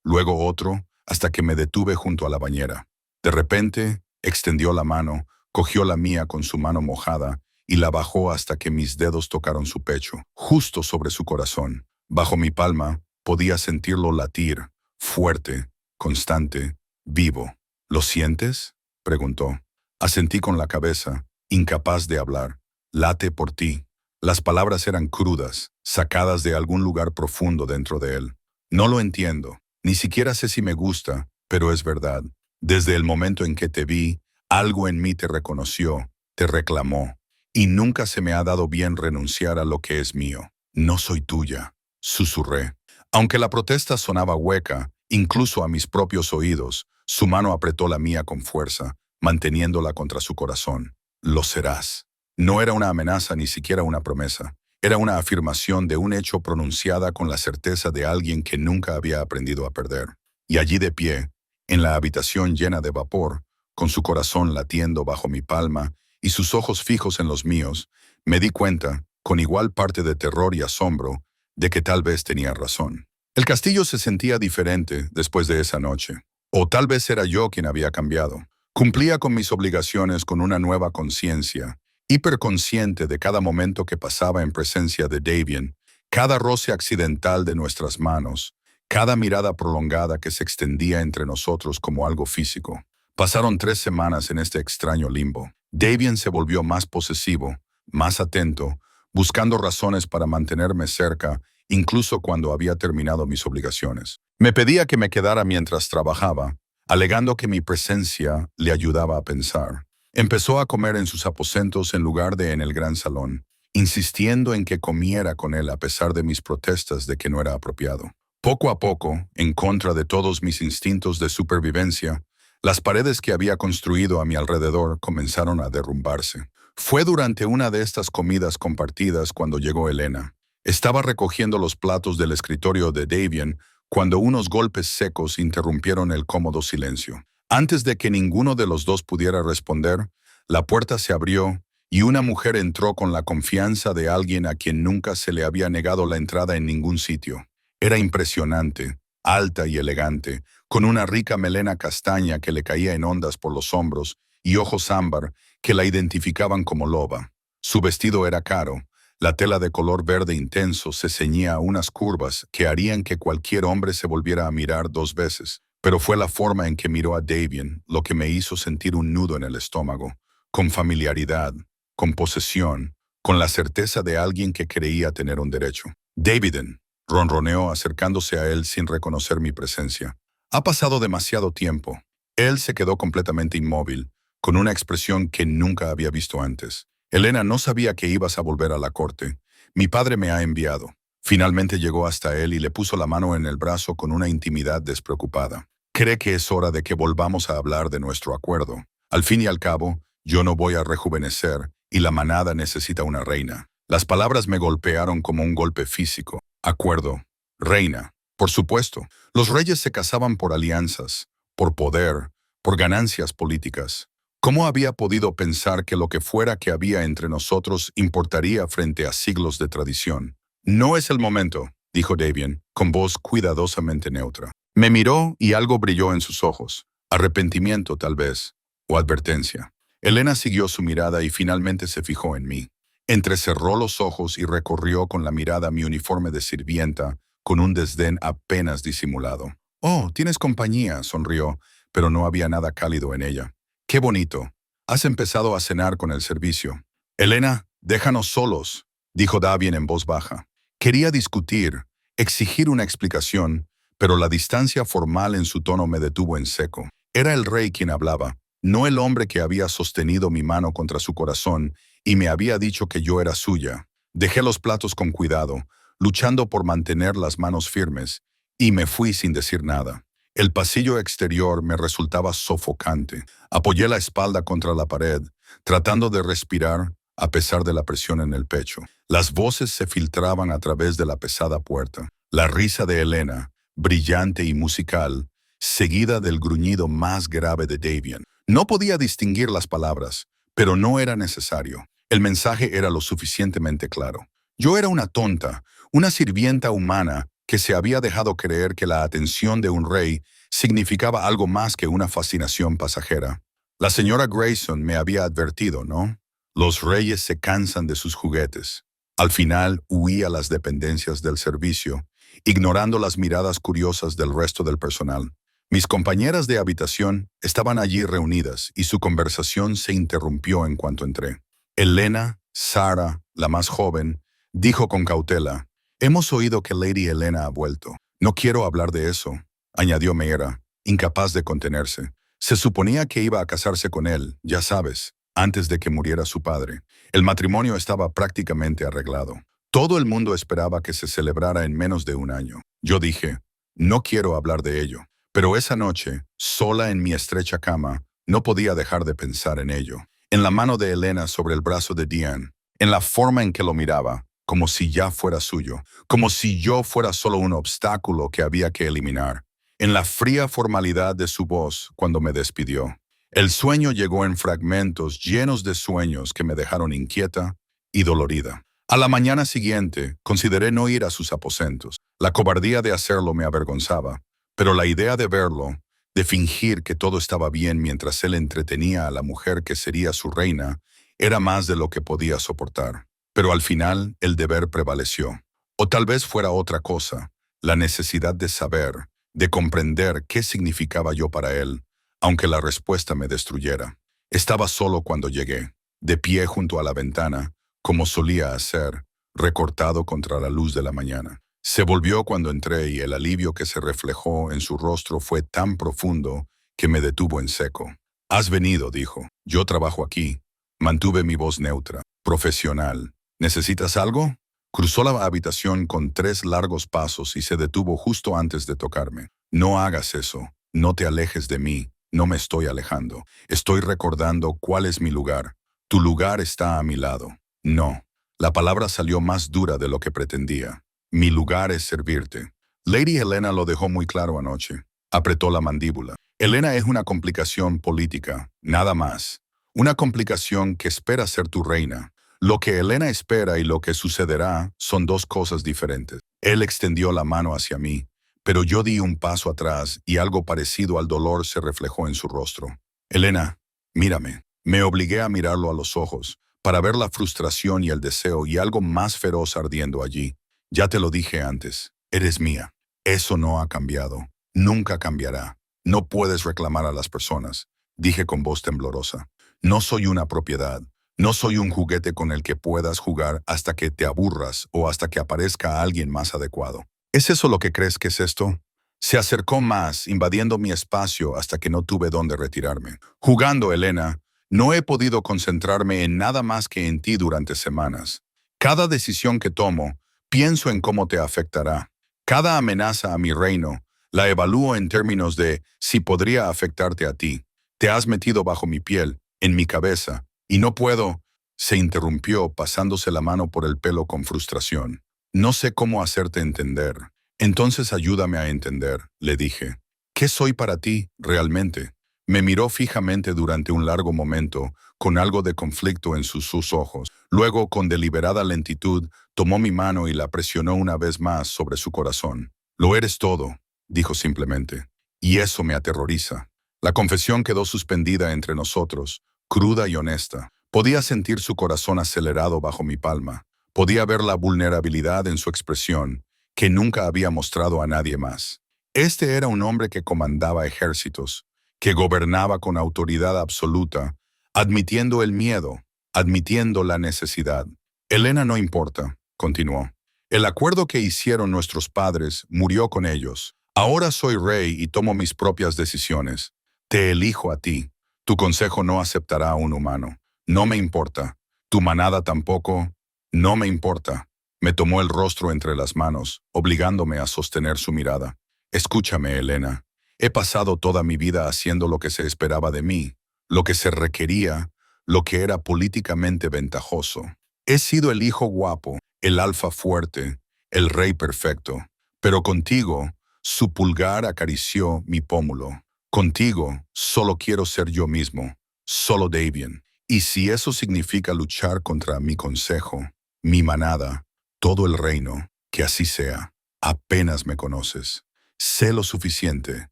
luego otro, hasta que me detuve junto a la bañera. De repente, extendió la mano, cogió la mía con su mano mojada y la bajó hasta que mis dedos tocaron su pecho, justo sobre su corazón. Bajo mi palma, podía sentirlo latir, fuerte, constante, vivo. ¿Lo sientes?, preguntó. Asentí con la cabeza, incapaz de hablar. Late por ti. Las palabras eran crudas, sacadas de algún lugar profundo dentro de él. No lo entiendo, ni siquiera sé si me gusta, pero es verdad. Desde el momento en que te vi, algo en mí te reconoció, te reclamó, y nunca se me ha dado bien renunciar a lo que es mío. No soy tuya, susurré. Aunque la protesta sonaba hueca, incluso a mis propios oídos, su mano apretó la mía con fuerza, manteniéndola contra su corazón. Lo serás. No era una amenaza ni siquiera una promesa. Era una afirmación de un hecho pronunciada con la certeza de alguien que nunca había aprendido a perder. Y allí de pie, en la habitación llena de vapor, con su corazón latiendo bajo mi palma y sus ojos fijos en los míos, me di cuenta, con igual parte de terror y asombro, de que tal vez tenía razón. El castillo se sentía diferente después de esa noche. O tal vez era yo quien había cambiado. Cumplía con mis obligaciones con una nueva conciencia, hiperconsciente de cada momento que pasaba en presencia de Davian, cada roce accidental de nuestras manos, cada mirada prolongada que se extendía entre nosotros como algo físico. Pasaron 3 semanas en este extraño limbo. Davian se volvió más posesivo, más atento, buscando razones para mantenerme cerca, incluso cuando había terminado mis obligaciones. Me pedía que me quedara mientras trabajaba, alegando que mi presencia le ayudaba a pensar. Empezó a comer en sus aposentos en lugar de en el gran salón, insistiendo en que comiera con él a pesar de mis protestas de que no era apropiado. Poco a poco, en contra de todos mis instintos de supervivencia, las paredes que había construido a mi alrededor comenzaron a derrumbarse. Fue durante una de estas comidas compartidas cuando llegó Elena. Estaba recogiendo los platos del escritorio de Davian cuando unos golpes secos interrumpieron el cómodo silencio. Antes de que ninguno de los dos pudiera responder, la puerta se abrió y una mujer entró con la confianza de alguien a quien nunca se le había negado la entrada en ningún sitio. Era impresionante, alta y elegante, con una rica melena castaña que le caía en ondas por los hombros y ojos ámbar que la identificaban como loba. Su vestido era caro. La tela de color verde intenso se ceñía a unas curvas que harían que cualquier hombre se volviera a mirar 2 veces. Pero fue la forma en que miró a Davian lo que me hizo sentir un nudo en el estómago, con familiaridad, con posesión, con la certeza de alguien que creía tener un derecho. «Davidan», ronroneó acercándose a él sin reconocer mi presencia. Ha pasado demasiado tiempo. Él se quedó completamente inmóvil, con una expresión que nunca había visto antes. Elena, no sabía que ibas a volver a la corte. Mi padre me ha enviado. Finalmente llegó hasta él y le puso la mano en el brazo con una intimidad despreocupada. Cree que es hora de que volvamos a hablar de nuestro acuerdo. Al fin y al cabo, yo no voy a rejuvenecer y la manada necesita una reina. Las palabras me golpearon como un golpe físico. Acuerdo. Reina. Por supuesto. Los reyes se casaban por alianzas, por poder, por ganancias políticas. ¿Cómo había podido pensar que lo que fuera que había entre nosotros importaría frente a siglos de tradición? No es el momento, dijo Davian, con voz cuidadosamente neutra. Me miró y algo brilló en sus ojos. Arrepentimiento, tal vez, o advertencia. Elena siguió su mirada y finalmente se fijó en mí. Entrecerró los ojos y recorrió con la mirada mi uniforme de sirvienta, con un desdén apenas disimulado. «Oh, tienes compañía», sonrió, pero no había nada cálido en ella. «Qué bonito. Has empezado a cenar con el servicio». «Elena, déjanos solos», dijo Davian en voz baja. Quería discutir, exigir una explicación, pero la distancia formal en su tono me detuvo en seco. Era el rey quien hablaba, no el hombre que había sostenido mi mano contra su corazón y me había dicho que yo era suya. Dejé los platos con cuidado, luchando por mantener las manos firmes, y me fui sin decir nada. El pasillo exterior me resultaba sofocante. Apoyé la espalda contra la pared, tratando de respirar a pesar de la presión en el pecho. Las voces se filtraban a través de la pesada puerta. La risa de Elena, brillante y musical, seguida del gruñido más grave de Davian. No podía distinguir las palabras, pero no era necesario. El mensaje era lo suficientemente claro. Yo era una tonta, una sirvienta humana que se había dejado creer que la atención de un rey significaba algo más que una fascinación pasajera. La señora Grayson me había advertido, ¿no? Los reyes se cansan de sus juguetes. Al final huí a las dependencias del servicio, ignorando las miradas curiosas del resto del personal. Mis compañeras de habitación estaban allí reunidas y su conversación se interrumpió en cuanto entré. Elena, Sarah, la más joven, dijo con cautela: «Hemos oído que Lady Elena ha vuelto. No quiero hablar de eso», añadió Meera, incapaz de contenerse. Se suponía que iba a casarse con él, ya sabes, antes de que muriera su padre. El matrimonio estaba prácticamente arreglado. Todo el mundo esperaba que se celebrara en menos de un año. Yo dije, no quiero hablar de ello. Pero esa noche, sola en mi estrecha cama, no podía dejar de pensar en ello. En la mano de Elena sobre el brazo de Diane, en la forma en que lo miraba, como si ya fuera suyo, como si yo fuera solo un obstáculo que había que eliminar, en la fría formalidad de su voz cuando me despidió. El sueño llegó en fragmentos llenos de sueños que me dejaron inquieta y dolorida. A la mañana siguiente, consideré no ir a sus aposentos. La cobardía de hacerlo me avergonzaba, pero la idea de verlo, de fingir que todo estaba bien mientras él entretenía a la mujer que sería su reina, era más de lo que podía soportar. Pero al final, el deber prevaleció. O tal vez fuera otra cosa, la necesidad de saber, de comprender qué significaba yo para él, aunque la respuesta me destruyera. Estaba solo cuando llegué, de pie junto a la ventana, como solía hacer, recortado contra la luz de la mañana. Se volvió cuando entré y el alivio que se reflejó en su rostro fue tan profundo que me detuvo en seco. «Has venido», dijo. «Yo trabajo aquí». Mantuve mi voz neutra, profesional. «¿Necesitas algo?» Cruzó la habitación con 3 largos pasos y se detuvo justo antes de tocarme. «No hagas eso. No te alejes de mí. No me estoy alejando. Estoy recordando cuál es mi lugar. Tu lugar está a mi lado». «No». La palabra salió más dura de lo que pretendía. «Mi lugar es servirte». Lady Helena lo dejó muy claro anoche. Apretó la mandíbula. Helena es una complicación política, nada más. Una complicación que espera ser tu reina. Lo que Helena espera y lo que sucederá son 2 cosas diferentes. Él extendió la mano hacia mí, pero yo di un paso atrás y algo parecido al dolor se reflejó en su rostro. «Helena, mírame». Me obligué a mirarlo a los ojos, para ver la frustración y el deseo y algo más feroz ardiendo allí. «Ya te lo dije antes, eres mía. Eso no ha cambiado. Nunca cambiará. No puedes reclamar a las personas», dije con voz temblorosa. «No soy una propiedad. No soy un juguete con el que puedas jugar hasta que te aburras o hasta que aparezca alguien más adecuado». «¿Es eso lo que crees que es esto?» Se acercó más, invadiendo mi espacio hasta que no tuve dónde retirarme. «Jugando, Helena, no he podido concentrarme en nada más que en ti durante semanas. Cada decisión que tomo, pienso en cómo te afectará. Cada amenaza a mi reino, la evalúo en términos de si podría afectarte a ti. Te has metido bajo mi piel, en mi cabeza, y no puedo». Se interrumpió pasándose la mano por el pelo con frustración. «No sé cómo hacerte entender». «Entonces ayúdame a entender», le dije. «¿Qué soy para ti, realmente?» Me miró fijamente durante un largo momento, con algo de conflicto en sus ojos. Luego, con deliberada lentitud, tomó mi mano y la presionó una vez más sobre su corazón. «Lo eres todo», dijo simplemente. «Y eso me aterroriza». La confesión quedó suspendida entre nosotros, cruda y honesta. Podía sentir su corazón acelerado bajo mi palma. Podía ver la vulnerabilidad en su expresión, que nunca había mostrado a nadie más. Este era un hombre que comandaba ejércitos, que gobernaba con autoridad absoluta, admitiendo el miedo, admitiendo la necesidad. Elena no importa, continuó. El acuerdo que hicieron nuestros padres murió con ellos. Ahora soy rey y tomo mis propias decisiones. Te elijo a ti. Tu consejo no aceptará a un humano. No me importa. Tu manada tampoco. No me importa. Me tomó el rostro entre las manos, obligándome a sostener su mirada. Escúchame, Elena. He pasado toda mi vida haciendo lo que se esperaba de mí, lo que se requería, lo que era políticamente ventajoso. He sido el hijo guapo, el alfa fuerte, el rey perfecto. Pero contigo, su pulgar acarició mi pómulo. Contigo, solo quiero ser yo mismo, solo Davian. Y si eso significa luchar contra mi consejo, mi manada, todo el reino, que así sea. Apenas me conoces. Sé lo suficiente.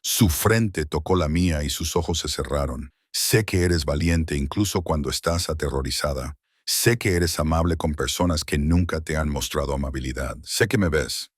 Su frente tocó la mía y sus ojos se cerraron. Sé que eres valiente incluso cuando estás aterrorizada. Sé que eres amable con personas que nunca te han mostrado amabilidad. Sé que me ves.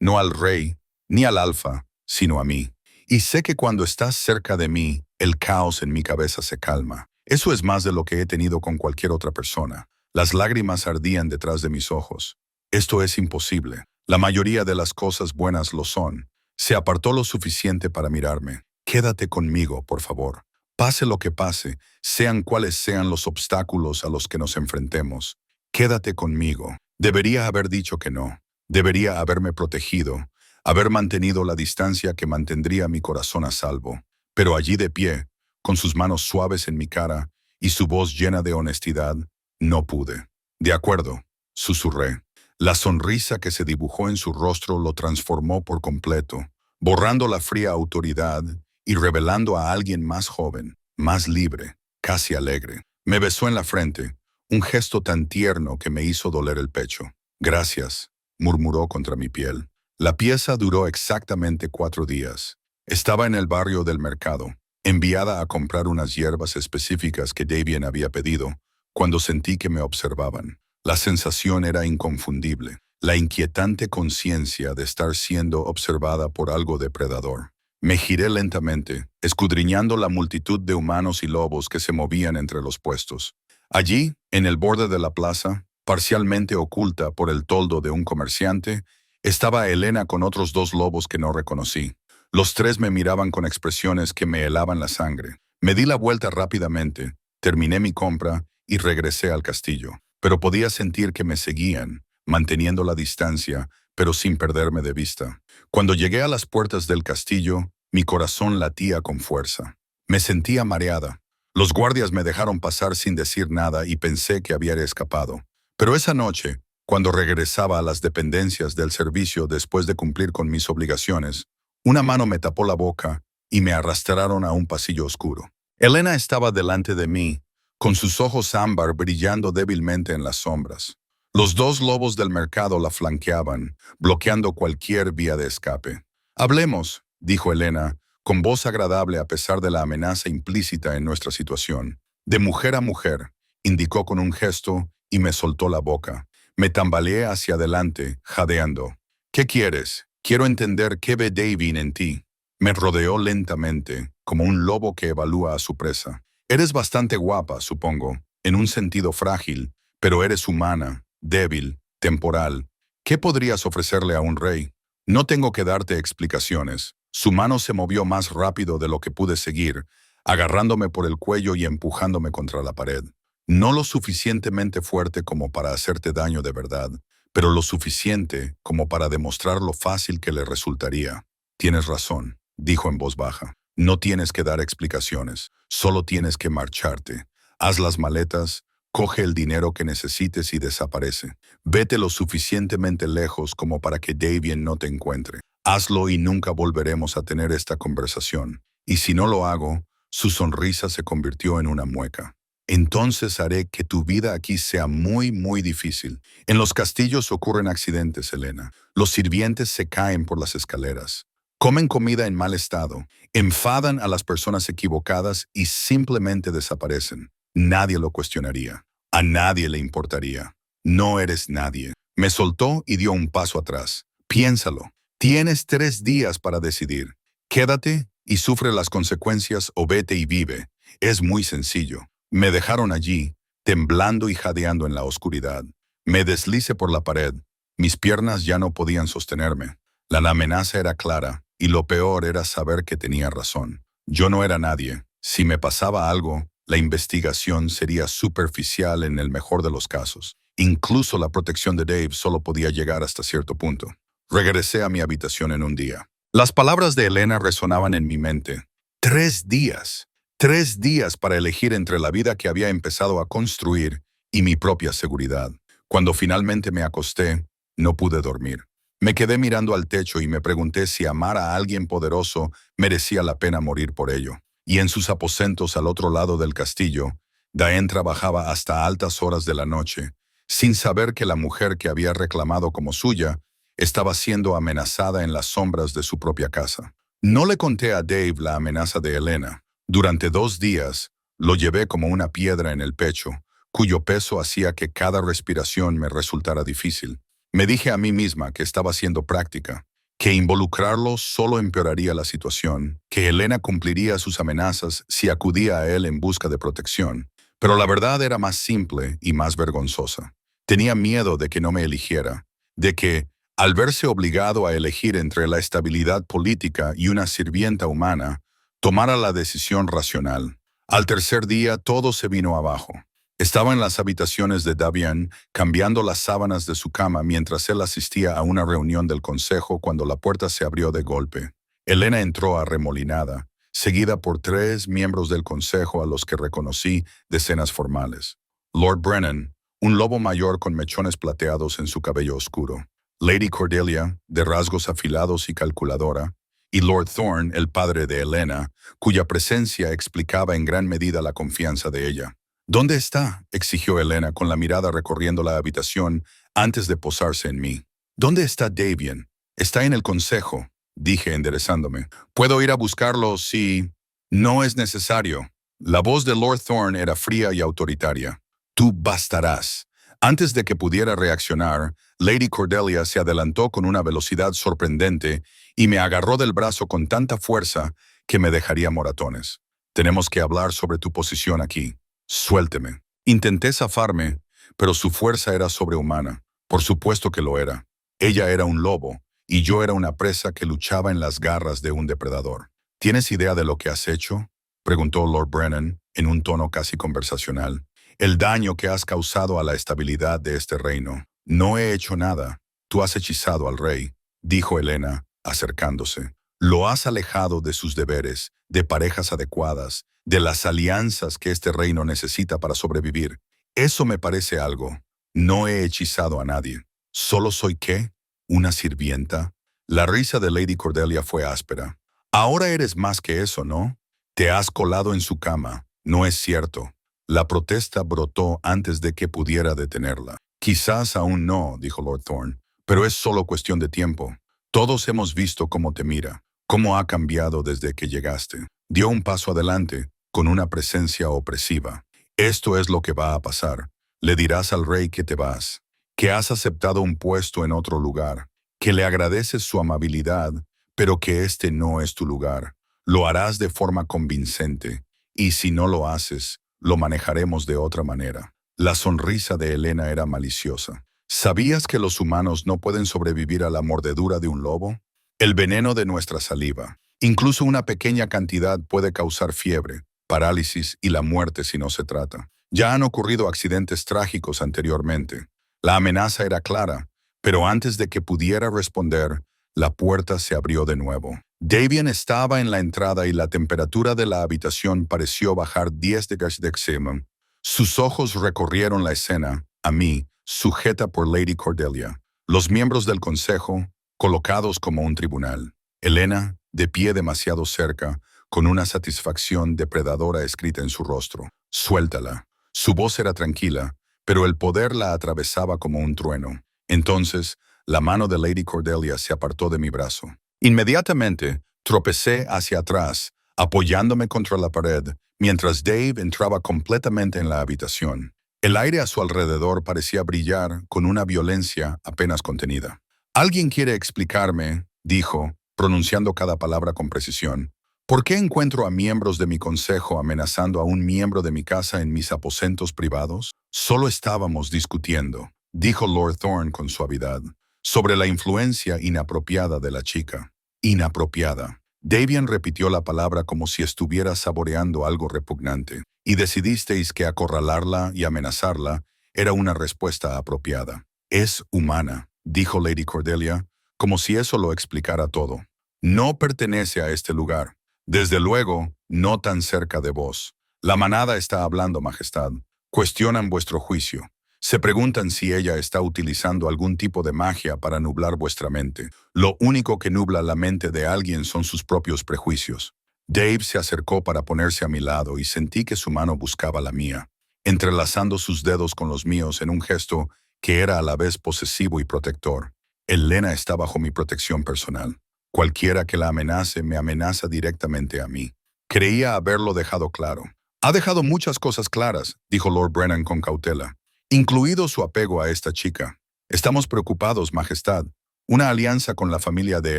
No al rey, ni al alfa, sino a mí. Y sé que cuando estás cerca de mí, el caos en mi cabeza se calma. Eso es más de lo que he tenido con cualquier otra persona. Las lágrimas ardían detrás de mis ojos. Esto es imposible. La mayoría de las cosas buenas lo son. Se apartó lo suficiente para mirarme. Quédate conmigo, por favor. Pase lo que pase, sean cuales sean los obstáculos a los que nos enfrentemos. Quédate conmigo. Debería haber dicho que no. Debería haberme protegido, haber mantenido la distancia que mantendría mi corazón a salvo. Pero allí de pie, con sus manos suaves en mi cara y su voz llena de honestidad, no pude. De acuerdo, susurré. La sonrisa que se dibujó en su rostro lo transformó por completo, borrando la fría autoridad y revelando a alguien más joven, más libre, casi alegre. Me besó en la frente, un gesto tan tierno que me hizo doler el pecho. Gracias, murmuró contra mi piel. La pieza duró exactamente 4 días. Estaba en el barrio del mercado, enviada a comprar unas hierbas específicas que Davian había pedido, cuando sentí que me observaban. La sensación era inconfundible, la inquietante conciencia de estar siendo observada por algo depredador. Me giré lentamente, escudriñando la multitud de humanos y lobos que se movían entre los puestos. Allí, en el borde de la plaza, parcialmente oculta por el toldo de un comerciante, estaba Elena con otros 2 lobos que no reconocí. Los 3 me miraban con expresiones que me helaban la sangre. Me di la vuelta rápidamente, terminé mi compra y regresé al castillo. Pero podía sentir que me seguían, manteniendo la distancia, pero sin perderme de vista. Cuando llegué a las puertas del castillo, mi corazón latía con fuerza. Me sentía mareada. Los guardias me dejaron pasar sin decir nada y pensé que había escapado. Pero esa noche, cuando regresaba a las dependencias del servicio después de cumplir con mis obligaciones, una mano me tapó la boca y me arrastraron a un pasillo oscuro. Elena estaba delante de mí, con sus ojos ámbar brillando débilmente en las sombras. Los 2 lobos del mercado la flanqueaban, bloqueando cualquier vía de escape. Hablemos, dijo Elena, con voz agradable a pesar de la amenaza implícita en nuestra situación. De mujer a mujer, indicó con un gesto y me soltó la boca. Me tambaleé hacia adelante, jadeando. ¿Qué quieres? Quiero entender qué ve Davian en ti. Me rodeó lentamente, como un lobo que evalúa a su presa. Eres bastante guapa, supongo, en un sentido frágil, pero eres humana, débil, temporal. ¿Qué podrías ofrecerle a un rey? No tengo que darte explicaciones. Su mano se movió más rápido de lo que pude seguir, agarrándome por el cuello y empujándome contra la pared. No lo suficientemente fuerte como para hacerte daño de verdad, pero lo suficiente como para demostrar lo fácil que le resultaría. Tienes razón, dijo en voz baja. No tienes que dar explicaciones, solo tienes que marcharte. Haz las maletas, coge el dinero que necesites y desaparece. Vete lo suficientemente lejos como para que Davian no te encuentre. Hazlo y nunca volveremos a tener esta conversación. Y si no lo hago, su sonrisa se convirtió en una mueca. Entonces haré que tu vida aquí sea muy, muy difícil. En los castillos ocurren accidentes, Elena. Los sirvientes se caen por las escaleras. Comen comida en mal estado, enfadan a las personas equivocadas y simplemente desaparecen. Nadie lo cuestionaría. A nadie le importaría. No eres nadie. Me soltó y dio un paso atrás. Piénsalo. Tienes 3 días para decidir. Quédate y sufre las consecuencias o vete y vive. Es muy sencillo. Me dejaron allí, temblando y jadeando en la oscuridad. Me deslicé por la pared. Mis piernas ya no podían sostenerme. La amenaza era clara, y lo peor era saber que tenía razón. Yo no era nadie. Si me pasaba algo, la investigación sería superficial en el mejor de los casos. Incluso la protección de Dave solo podía llegar hasta cierto punto. Regresé a mi habitación en un día. Las palabras de Elena resonaban en mi mente. 3 días. 3 días para elegir entre la vida que había empezado a construir y mi propia seguridad. Cuando finalmente me acosté, no pude dormir. Me quedé mirando al techo y me pregunté si amar a alguien poderoso merecía la pena morir por ello. Y en sus aposentos al otro lado del castillo, Daen trabajaba hasta altas horas de la noche, sin saber que la mujer que había reclamado como suya estaba siendo amenazada en las sombras de su propia casa. No le conté a Dave la amenaza de Elena. Durante 2 días, lo llevé como una piedra en el pecho, cuyo peso hacía que cada respiración me resultara difícil. Me dije a mí misma que estaba siendo práctica, que involucrarlo solo empeoraría la situación, que Elena cumpliría sus amenazas si acudía a él en busca de protección. Pero la verdad era más simple y más vergonzosa. Tenía miedo de que no me eligiera, de que, al verse obligado a elegir entre la estabilidad política y una sirvienta humana, tomara la decisión racional. Al tercer día todo se vino abajo. Estaba en las habitaciones de Davian, cambiando las sábanas de su cama mientras él asistía a una reunión del consejo cuando la puerta se abrió de golpe. Elena entró arremolinada, seguida por 3 miembros del consejo a los que reconocí de escenas formales. Lord Brennan, un lobo mayor con mechones plateados en su cabello oscuro. Lady Cordelia, de rasgos afilados y calculadora, y Lord Thorne, el padre de Elena, cuya presencia explicaba en gran medida la confianza de ella. ¿Dónde está?, exigió Elena con la mirada recorriendo la habitación antes de posarse en mí. ¿Dónde está Davian? Está en el consejo, dije enderezándome. Puedo ir a buscarlo si... No es necesario. La voz de Lord Thorne era fría y autoritaria. Tú bastarás. Antes de que pudiera reaccionar, Lady Cordelia se adelantó con una velocidad sorprendente y me agarró del brazo con tanta fuerza que me dejaría moratones. Tenemos que hablar sobre tu posición aquí. Suélteme. Intenté zafarme, pero su fuerza era sobrehumana. Por supuesto que lo era. Ella era un lobo, y yo era una presa que luchaba en las garras de un depredador. ¿Tienes idea de lo que has hecho?, preguntó Lord Brennan, en un tono casi conversacional. El daño que has causado a la estabilidad de este reino. No he hecho nada. Tú has hechizado al rey, dijo Elena, acercándose. Lo has alejado de sus deberes, de parejas adecuadas, de las alianzas que este reino necesita para sobrevivir. Eso me parece algo. No he hechizado a nadie. ¿Solo soy qué? ¿Una sirvienta? La risa de Lady Cordelia fue áspera. Ahora eres más que eso, ¿no? Te has colado en su cama. No es cierto. La protesta brotó antes de que pudiera detenerla. Quizás aún no, dijo Lord Thorne, pero es solo cuestión de tiempo. Todos hemos visto cómo te mira, cómo ha cambiado desde que llegaste. Dio un paso adelante, con una presencia opresiva. Esto es lo que va a pasar. Le dirás al rey que te vas, que has aceptado un puesto en otro lugar, que le agradeces su amabilidad, pero que este no es tu lugar. Lo harás de forma convincente, y si no lo haces, lo manejaremos de otra manera. La sonrisa de Elena era maliciosa. ¿Sabías que los humanos no pueden sobrevivir a la mordedura de un lobo? El veneno de nuestra saliva. Incluso una pequeña cantidad puede causar fiebre, parálisis y la muerte si no se trata. Ya han ocurrido accidentes trágicos anteriormente. La amenaza era clara, pero antes de que pudiera responder, la puerta se abrió de nuevo. Davian estaba en la entrada y la temperatura de la habitación pareció bajar 10 degrees. Sus ojos recorrieron la escena, a mí, sujeta por Lady Cordelia, los miembros del consejo, colocados como un tribunal. Elena, de pie demasiado cerca, con una satisfacción depredadora escrita en su rostro. Suéltala. Su voz era tranquila, pero el poder la atravesaba como un trueno. Entonces, la mano de Lady Cordelia se apartó de mi brazo. Inmediatamente, tropecé hacia atrás, apoyándome contra la pared, mientras Dave entraba completamente en la habitación. El aire a su alrededor parecía brillar con una violencia apenas contenida. «Alguien quiere explicarme», dijo, pronunciando cada palabra con precisión, «¿por qué encuentro a miembros de mi consejo amenazando a un miembro de mi casa en mis aposentos privados?» «Solo estábamos discutiendo», dijo Lord Thorne con suavidad, «sobre la influencia inapropiada de la chica». «Inapropiada». Davian repitió la palabra como si estuviera saboreando algo repugnante. «Y decidisteis que acorralarla y amenazarla era una respuesta apropiada». «Es humana», dijo Lady Cordelia, como si eso lo explicara todo. «No pertenece a este lugar. Desde luego, no tan cerca de vos. La manada está hablando, Majestad. Cuestionan vuestro juicio. Se preguntan si ella está utilizando algún tipo de magia para nublar vuestra mente. Lo único que nubla la mente de alguien son sus propios prejuicios». Dave se acercó para ponerse a mi lado y sentí que su mano buscaba la mía, entrelazando sus dedos con los míos en un gesto que era a la vez posesivo y protector. «Elena está bajo mi protección personal. Cualquiera que la amenace me amenaza directamente a mí». Creía haberlo dejado claro. «Ha dejado muchas cosas claras», dijo Lord Brennan con cautela, «incluido su apego a esta chica. Estamos preocupados, Majestad. Una alianza con la familia de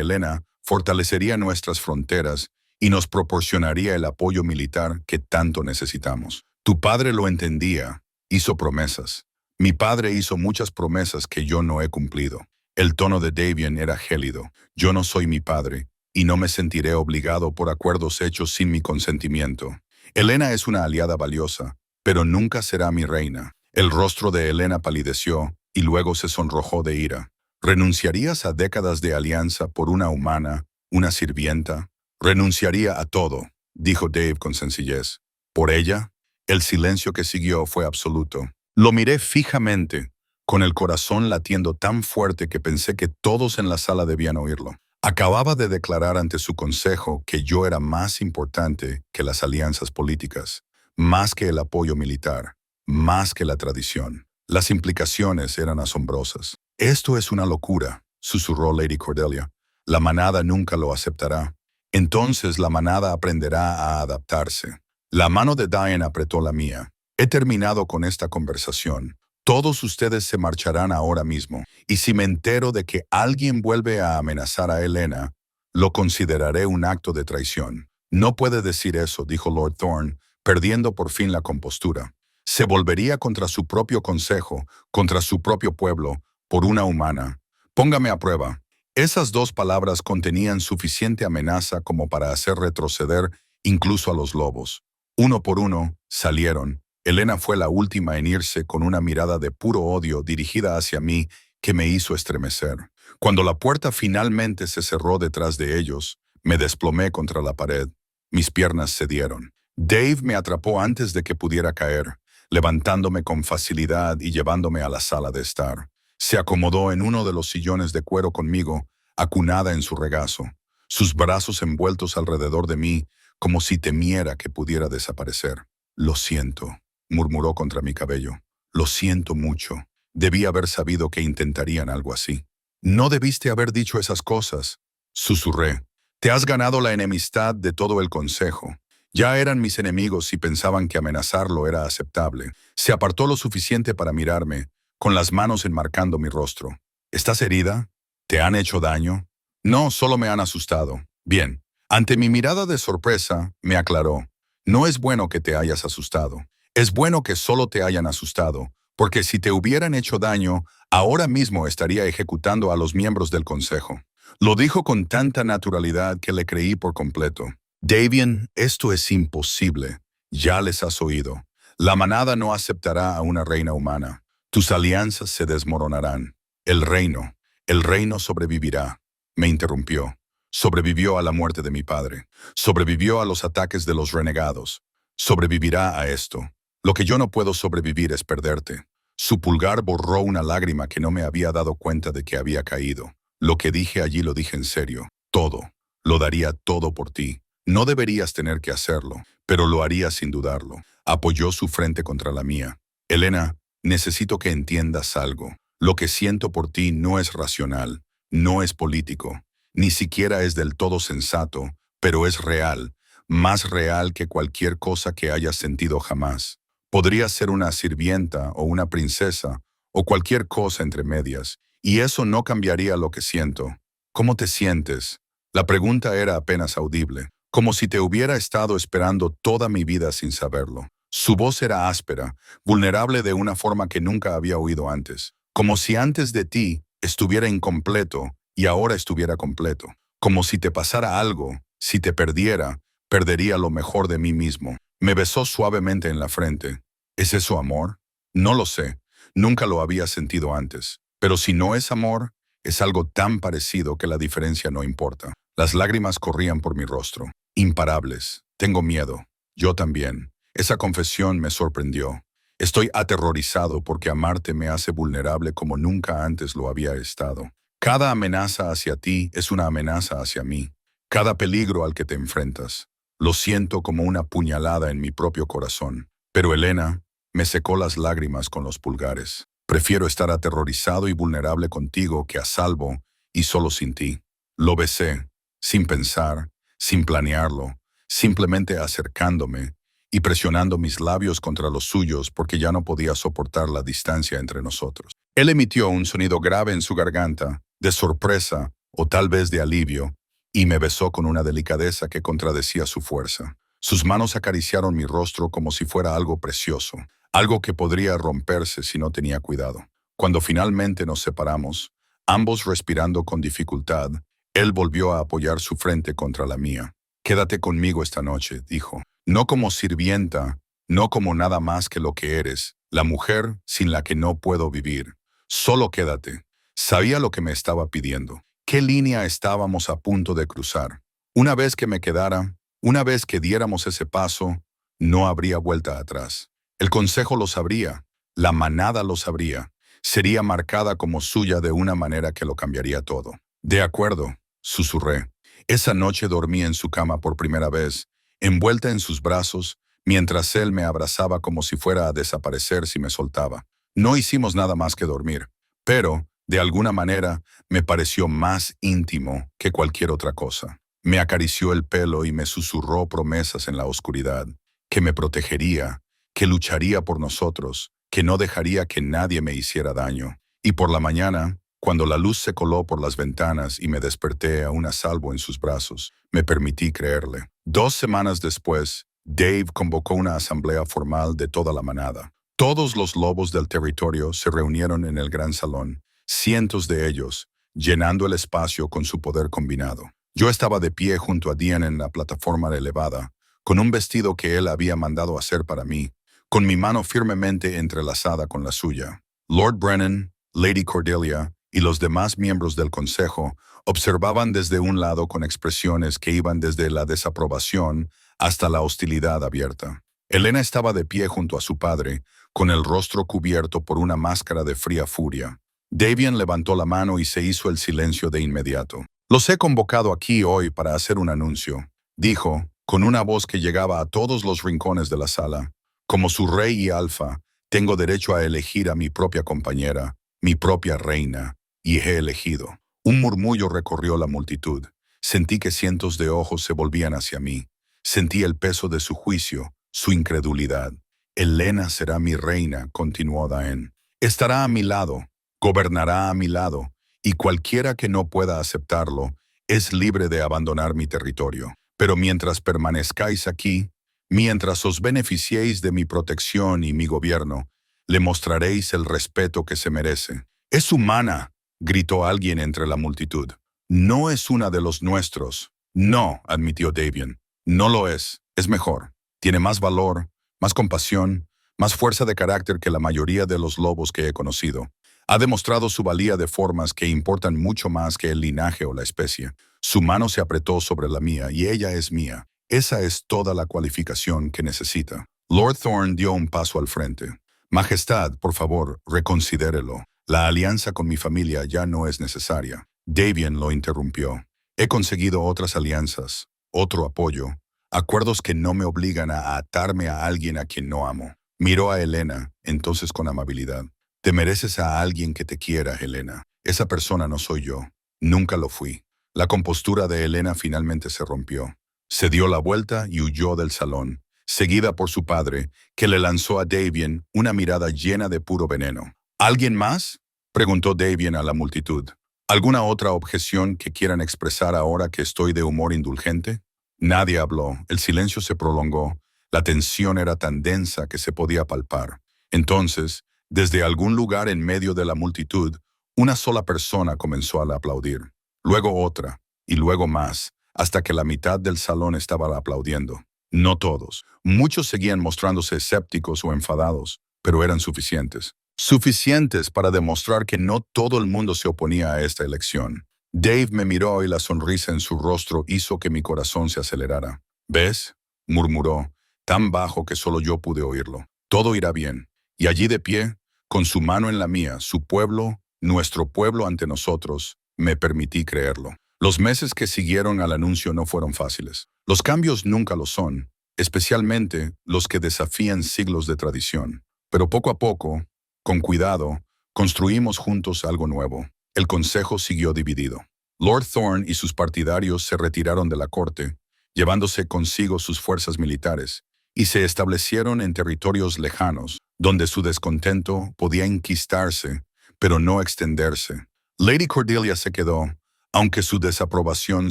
Elena fortalecería nuestras fronteras y nos proporcionaría el apoyo militar que tanto necesitamos. Tu padre lo entendía, hizo promesas. Mi padre hizo muchas promesas que yo no he cumplido». El tono de Davian era gélido. «Yo no soy mi padre, y no me sentiré obligado por acuerdos hechos sin mi consentimiento. Elena es una aliada valiosa, pero nunca será mi reina». El rostro de Elena palideció y luego se sonrojó de ira. «¿Renunciarías a décadas de alianza por una humana, una sirvienta?» «Renunciaría a todo», dijo Dave con sencillez. «¿Por ella?» El silencio que siguió fue absoluto. Lo miré fijamente, con el corazón latiendo tan fuerte que pensé que todos en la sala debían oírlo. Acababa de declarar ante su consejo que yo era más importante que las alianzas políticas, más que el apoyo militar, más que la tradición. Las implicaciones eran asombrosas. «Esto es una locura», susurró Lady Cordelia. «La manada nunca lo aceptará. Entonces la manada aprenderá a adaptarse». La mano de Diane apretó la mía. «He terminado con esta conversación. Todos ustedes se marcharán ahora mismo, y si me entero de que alguien vuelve a amenazar a Elena, lo consideraré un acto de traición». «No puede decir eso», dijo Lord Thorne, perdiendo por fin la compostura. «Se volvería contra su propio consejo, contra su propio pueblo, por una humana. Póngame a prueba». Esas dos palabras contenían suficiente amenaza como para hacer retroceder incluso a los lobos. Uno por uno, salieron. Elena fue la última en irse con una mirada de puro odio dirigida hacia mí que me hizo estremecer. Cuando la puerta finalmente se cerró detrás de ellos, me desplomé contra la pared. Mis piernas cedieron. Dave me atrapó antes de que pudiera caer, levantándome con facilidad y llevándome a la sala de estar. Se acomodó en uno de los sillones de cuero conmigo, acunada en su regazo, sus brazos envueltos alrededor de mí, como si temiera que pudiera desaparecer. «Lo siento», murmuró contra mi cabello. «Lo siento mucho. Debí haber sabido que intentarían algo así». «No debiste haber dicho esas cosas», susurré. «Te has ganado la enemistad de todo el consejo». Ya eran mis enemigos y pensaban que amenazarlo era aceptable. Se apartó lo suficiente para mirarme, con las manos enmarcando mi rostro. «¿Estás herida? ¿Te han hecho daño?» «No, solo me han asustado». «Bien». Ante mi mirada de sorpresa, me aclaró. «No es bueno que te hayas asustado. Es bueno que solo te hayan asustado, porque si te hubieran hecho daño, ahora mismo estaría ejecutando a los miembros del consejo». Lo dijo con tanta naturalidad que le creí por completo. «Davian, esto es imposible. Ya les has oído. La manada no aceptará a una reina humana. Tus alianzas se desmoronarán. El reino sobrevivirá». Me interrumpió. «Sobrevivió a la muerte de mi padre. Sobrevivió a los ataques de los renegados. Sobrevivirá a esto. Lo que yo no puedo sobrevivir es perderte». Su pulgar borró una lágrima que no me había dado cuenta de que había caído. «Lo que dije allí lo dije en serio. Todo. Lo daría todo por ti. No deberías tener que hacerlo, pero lo haría sin dudarlo». Apoyó su frente contra la mía. «Elena, necesito que entiendas algo. Lo que siento por ti no es racional, no es político, ni siquiera es del todo sensato, pero es real. más real que cualquier cosa que hayas sentido jamás. Podría ser una sirvienta o una princesa o cualquier cosa entre medias, y eso no cambiaría lo que siento. ¿Cómo te sientes? La pregunta era apenas audible, como si te hubiera estado esperando toda mi vida sin saberlo. Su voz era áspera, vulnerable de una forma que nunca había oído antes, como si antes de ti estuviera incompleto y ahora estuviera completo, como si te pasara algo, si te perdiera, perdería lo mejor de mí mismo. Me besó suavemente en la frente. ¿Es eso amor? No lo sé, nunca lo había sentido antes, pero si no es amor, es algo tan parecido que la diferencia no importa. Las lágrimas corrían por mi rostro, imparables. Tengo miedo. Yo también. Esa confesión me sorprendió. Estoy aterrorizado porque amarte me hace vulnerable como nunca antes lo había estado. Cada amenaza hacia ti es una amenaza hacia mí. Cada peligro al que te enfrentas. Lo siento como una puñalada en mi propio corazón. Pero Elena me secó las lágrimas con los pulgares. Prefiero estar aterrorizado y vulnerable contigo que a salvo y solo sin ti. Lo besé, sin pensar, sin planearlo, simplemente acercándome y presionando mis labios contra los suyos porque ya no podía soportar la distancia entre nosotros. Él emitió un sonido grave en su garganta, de sorpresa o tal vez de alivio, y me besó con una delicadeza que contradecía su fuerza. Sus manos acariciaron mi rostro como si fuera algo precioso, algo que podría romperse si no tenía cuidado. Cuando finalmente nos separamos, ambos respirando con dificultad, él volvió a apoyar su frente contra la mía. «Quédate conmigo esta noche», dijo. «No como sirvienta, no como nada más que lo que eres, la mujer sin la que no puedo vivir. Solo quédate». Sabía lo que me estaba pidiendo. ¿Qué línea estábamos a punto de cruzar? Una vez que me quedara, una vez que diéramos ese paso, no habría vuelta atrás. El consejo lo sabría, la manada lo sabría. Sería marcada como suya de una manera que lo cambiaría todo. «De acuerdo», susurré. Esa noche dormí en su cama por primera vez, envuelta en sus brazos, mientras él me abrazaba como si fuera a desaparecer si me soltaba. No hicimos nada más que dormir, pero, de alguna manera, me pareció más íntimo que cualquier otra cosa. Me acarició el pelo y me susurró promesas en la oscuridad, que me protegería, que lucharía por nosotros, que no dejaría que nadie me hiciera daño. Y por la mañana, cuando la luz se coló por las ventanas y me desperté aún a salvo en sus brazos, me permití creerle. 2 semanas después, Dave convocó una asamblea formal de toda la manada. Todos los lobos del territorio se reunieron en el gran salón, cientos de ellos, llenando el espacio con su poder combinado. Yo estaba de pie junto a Dean en la plataforma elevada, con un vestido que él había mandado hacer para mí, con mi mano firmemente entrelazada con la suya. Lord Brennan, Lady Cordelia y los demás miembros del consejo observaban desde un lado con expresiones que iban desde la desaprobación hasta la hostilidad abierta. Elena estaba de pie junto a su padre, con el rostro cubierto por una máscara de fría furia. Davian levantó la mano y se hizo el silencio de inmediato. «Los he convocado aquí hoy para hacer un anuncio», dijo, con una voz que llegaba a todos los rincones de la sala. «Como su rey y alfa, tengo derecho a elegir a mi propia compañera, mi propia reina, y he elegido». Un murmullo recorrió la multitud. Sentí que cientos de ojos se volvían hacia mí. Sentí el peso de su juicio, su incredulidad. «Elena será mi reina», continuó Daen. «Estará a mi lado, gobernará a mi lado, y cualquiera que no pueda aceptarlo es libre de abandonar mi territorio. Pero mientras permanezcáis aquí, mientras os beneficiéis de mi protección y mi gobierno, le mostraréis el respeto que se merece». «Es humana», gritó alguien entre la multitud. «No es una de los nuestros». «No», admitió Davian. «No lo es. Es mejor. Tiene más valor, más compasión, más fuerza de carácter que la mayoría de los lobos que he conocido. Ha demostrado su valía de formas que importan mucho más que el linaje o la especie. Su mano se apretó sobre la mía y ella es mía. Esa es toda la cualificación que necesita». Lord Thorne dio un paso al frente. «Majestad, por favor, reconsidérelo. La alianza con mi familia ya no es necesaria». Davian lo interrumpió. «He conseguido otras alianzas, otro apoyo, acuerdos que no me obligan a atarme a alguien a quien no amo». Miró a Elena, entonces con amabilidad. «Te mereces a alguien que te quiera, Elena. Esa persona no soy yo. Nunca lo fui». La compostura de Elena finalmente se rompió. Se dio la vuelta y huyó del salón, seguida por su padre, que le lanzó a Davian una mirada llena de puro veneno. ¿Alguien más?, preguntó Davian a la multitud. ¿Alguna otra objeción que quieran expresar ahora que estoy de humor indulgente? Nadie habló, el silencio se prolongó, la tensión era tan densa que se podía palpar. Entonces, desde algún lugar en medio de la multitud, una sola persona comenzó a aplaudir. Luego otra, y luego más, hasta que la mitad del salón estaba aplaudiendo. No todos. Muchos seguían mostrándose escépticos o enfadados, pero eran suficientes. Suficientes para demostrar que no todo el mundo se oponía a esta elección. Dave me miró y la sonrisa en su rostro hizo que mi corazón se acelerara. ¿Ves?, murmuró, tan bajo que solo yo pude oírlo. Todo irá bien. Y allí de pie, con su mano en la mía, su pueblo, nuestro pueblo ante nosotros, me permití creerlo. Los meses que siguieron al anuncio no fueron fáciles. Los cambios nunca lo son, especialmente los que desafían siglos de tradición. Pero poco a poco, con cuidado, construimos juntos algo nuevo. El consejo siguió dividido. Lord Thorne y sus partidarios se retiraron de la corte, llevándose consigo sus fuerzas militares, y se establecieron en territorios lejanos, donde su descontento podía enquistarse, pero no extenderse. Lady Cordelia se quedó, aunque su desaprobación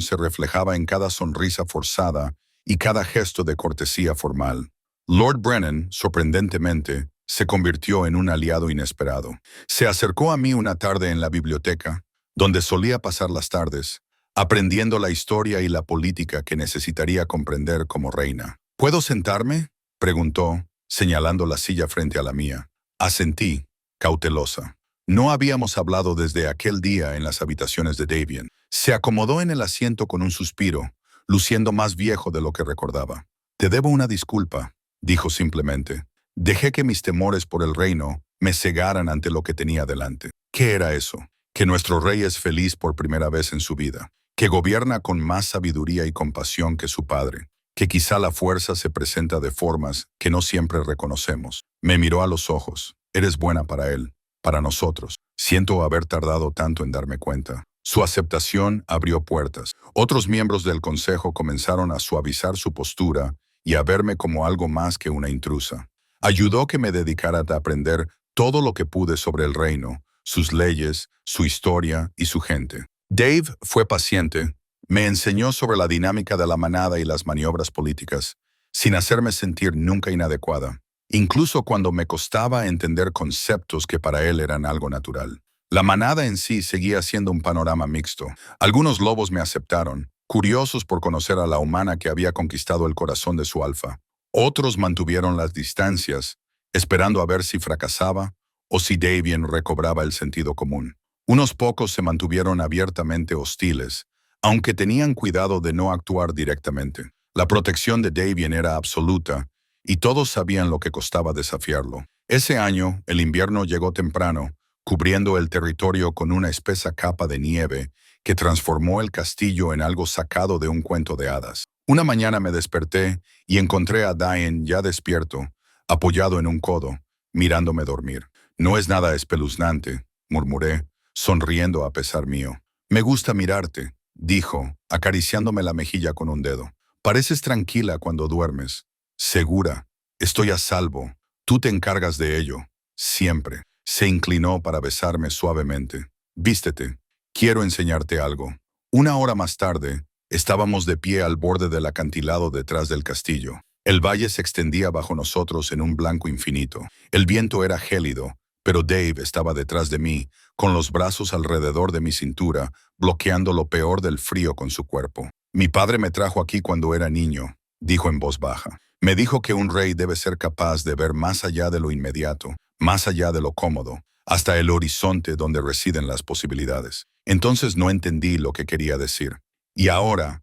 se reflejaba en cada sonrisa forzada y cada gesto de cortesía formal. Lord Brennan, sorprendentemente, se convirtió en un aliado inesperado. Se acercó a mí una tarde en la biblioteca, donde solía pasar las tardes, aprendiendo la historia y la política que necesitaría comprender como reina. ¿Puedo sentarme?, preguntó, señalando la silla frente a la mía. Asentí, cautelosa. No habíamos hablado desde aquel día en las habitaciones de Davian. Se acomodó en el asiento con un suspiro, luciendo más viejo de lo que recordaba. «Te debo una disculpa», dijo simplemente. «Dejé que mis temores por el reino me cegaran ante lo que tenía delante». ¿Qué era eso? Que nuestro rey es feliz por primera vez en su vida, que gobierna con más sabiduría y compasión que su padre, que quizá la fuerza se presenta de formas que no siempre reconocemos. Me miró a los ojos. «Eres buena para él, para nosotros». Siento haber tardado tanto en darme cuenta. Su aceptación abrió puertas. Otros miembros del consejo comenzaron a suavizar su postura y a verme como algo más que una intrusa. Ayudó que me dedicara a aprender todo lo que pude sobre el reino, sus leyes, su historia y su gente. Dave fue paciente. Me enseñó sobre la dinámica de la manada y las maniobras políticas, sin hacerme sentir nunca inadecuada, incluso cuando me costaba entender conceptos que para él eran algo natural. La manada en sí seguía siendo un panorama mixto. Algunos lobos me aceptaron, curiosos por conocer a la humana que había conquistado el corazón de su alfa. Otros mantuvieron las distancias, esperando a ver si fracasaba o si Davian recobraba el sentido común. Unos pocos se mantuvieron abiertamente hostiles, aunque tenían cuidado de no actuar directamente. La protección de Davian era absoluta, y todos sabían lo que costaba desafiarlo. Ese año, el invierno llegó temprano, cubriendo el territorio con una espesa capa de nieve que transformó el castillo en algo sacado de un cuento de hadas. Una mañana me desperté y encontré a Diane ya despierto, apoyado en un codo, mirándome dormir. «No es nada espeluznante», murmuré, sonriendo a pesar mío. «Me gusta mirarte», dijo, acariciándome la mejilla con un dedo. «Pareces tranquila cuando duermes. Segura. Estoy a salvo. Tú te encargas de ello. Siempre». Se inclinó para besarme suavemente. «Vístete. Quiero enseñarte algo». Una hora más tarde, estábamos de pie al borde del acantilado detrás del castillo. El valle se extendía bajo nosotros en un blanco infinito. El viento era gélido, pero Dave estaba detrás de mí, con los brazos alrededor de mi cintura, bloqueando lo peor del frío con su cuerpo. «Mi padre me trajo aquí cuando era niño», dijo en voz baja. «Me dijo que un rey debe ser capaz de ver más allá de lo inmediato, más allá de lo cómodo, hasta el horizonte donde residen las posibilidades». Entonces no entendí lo que quería decir. «Y ahora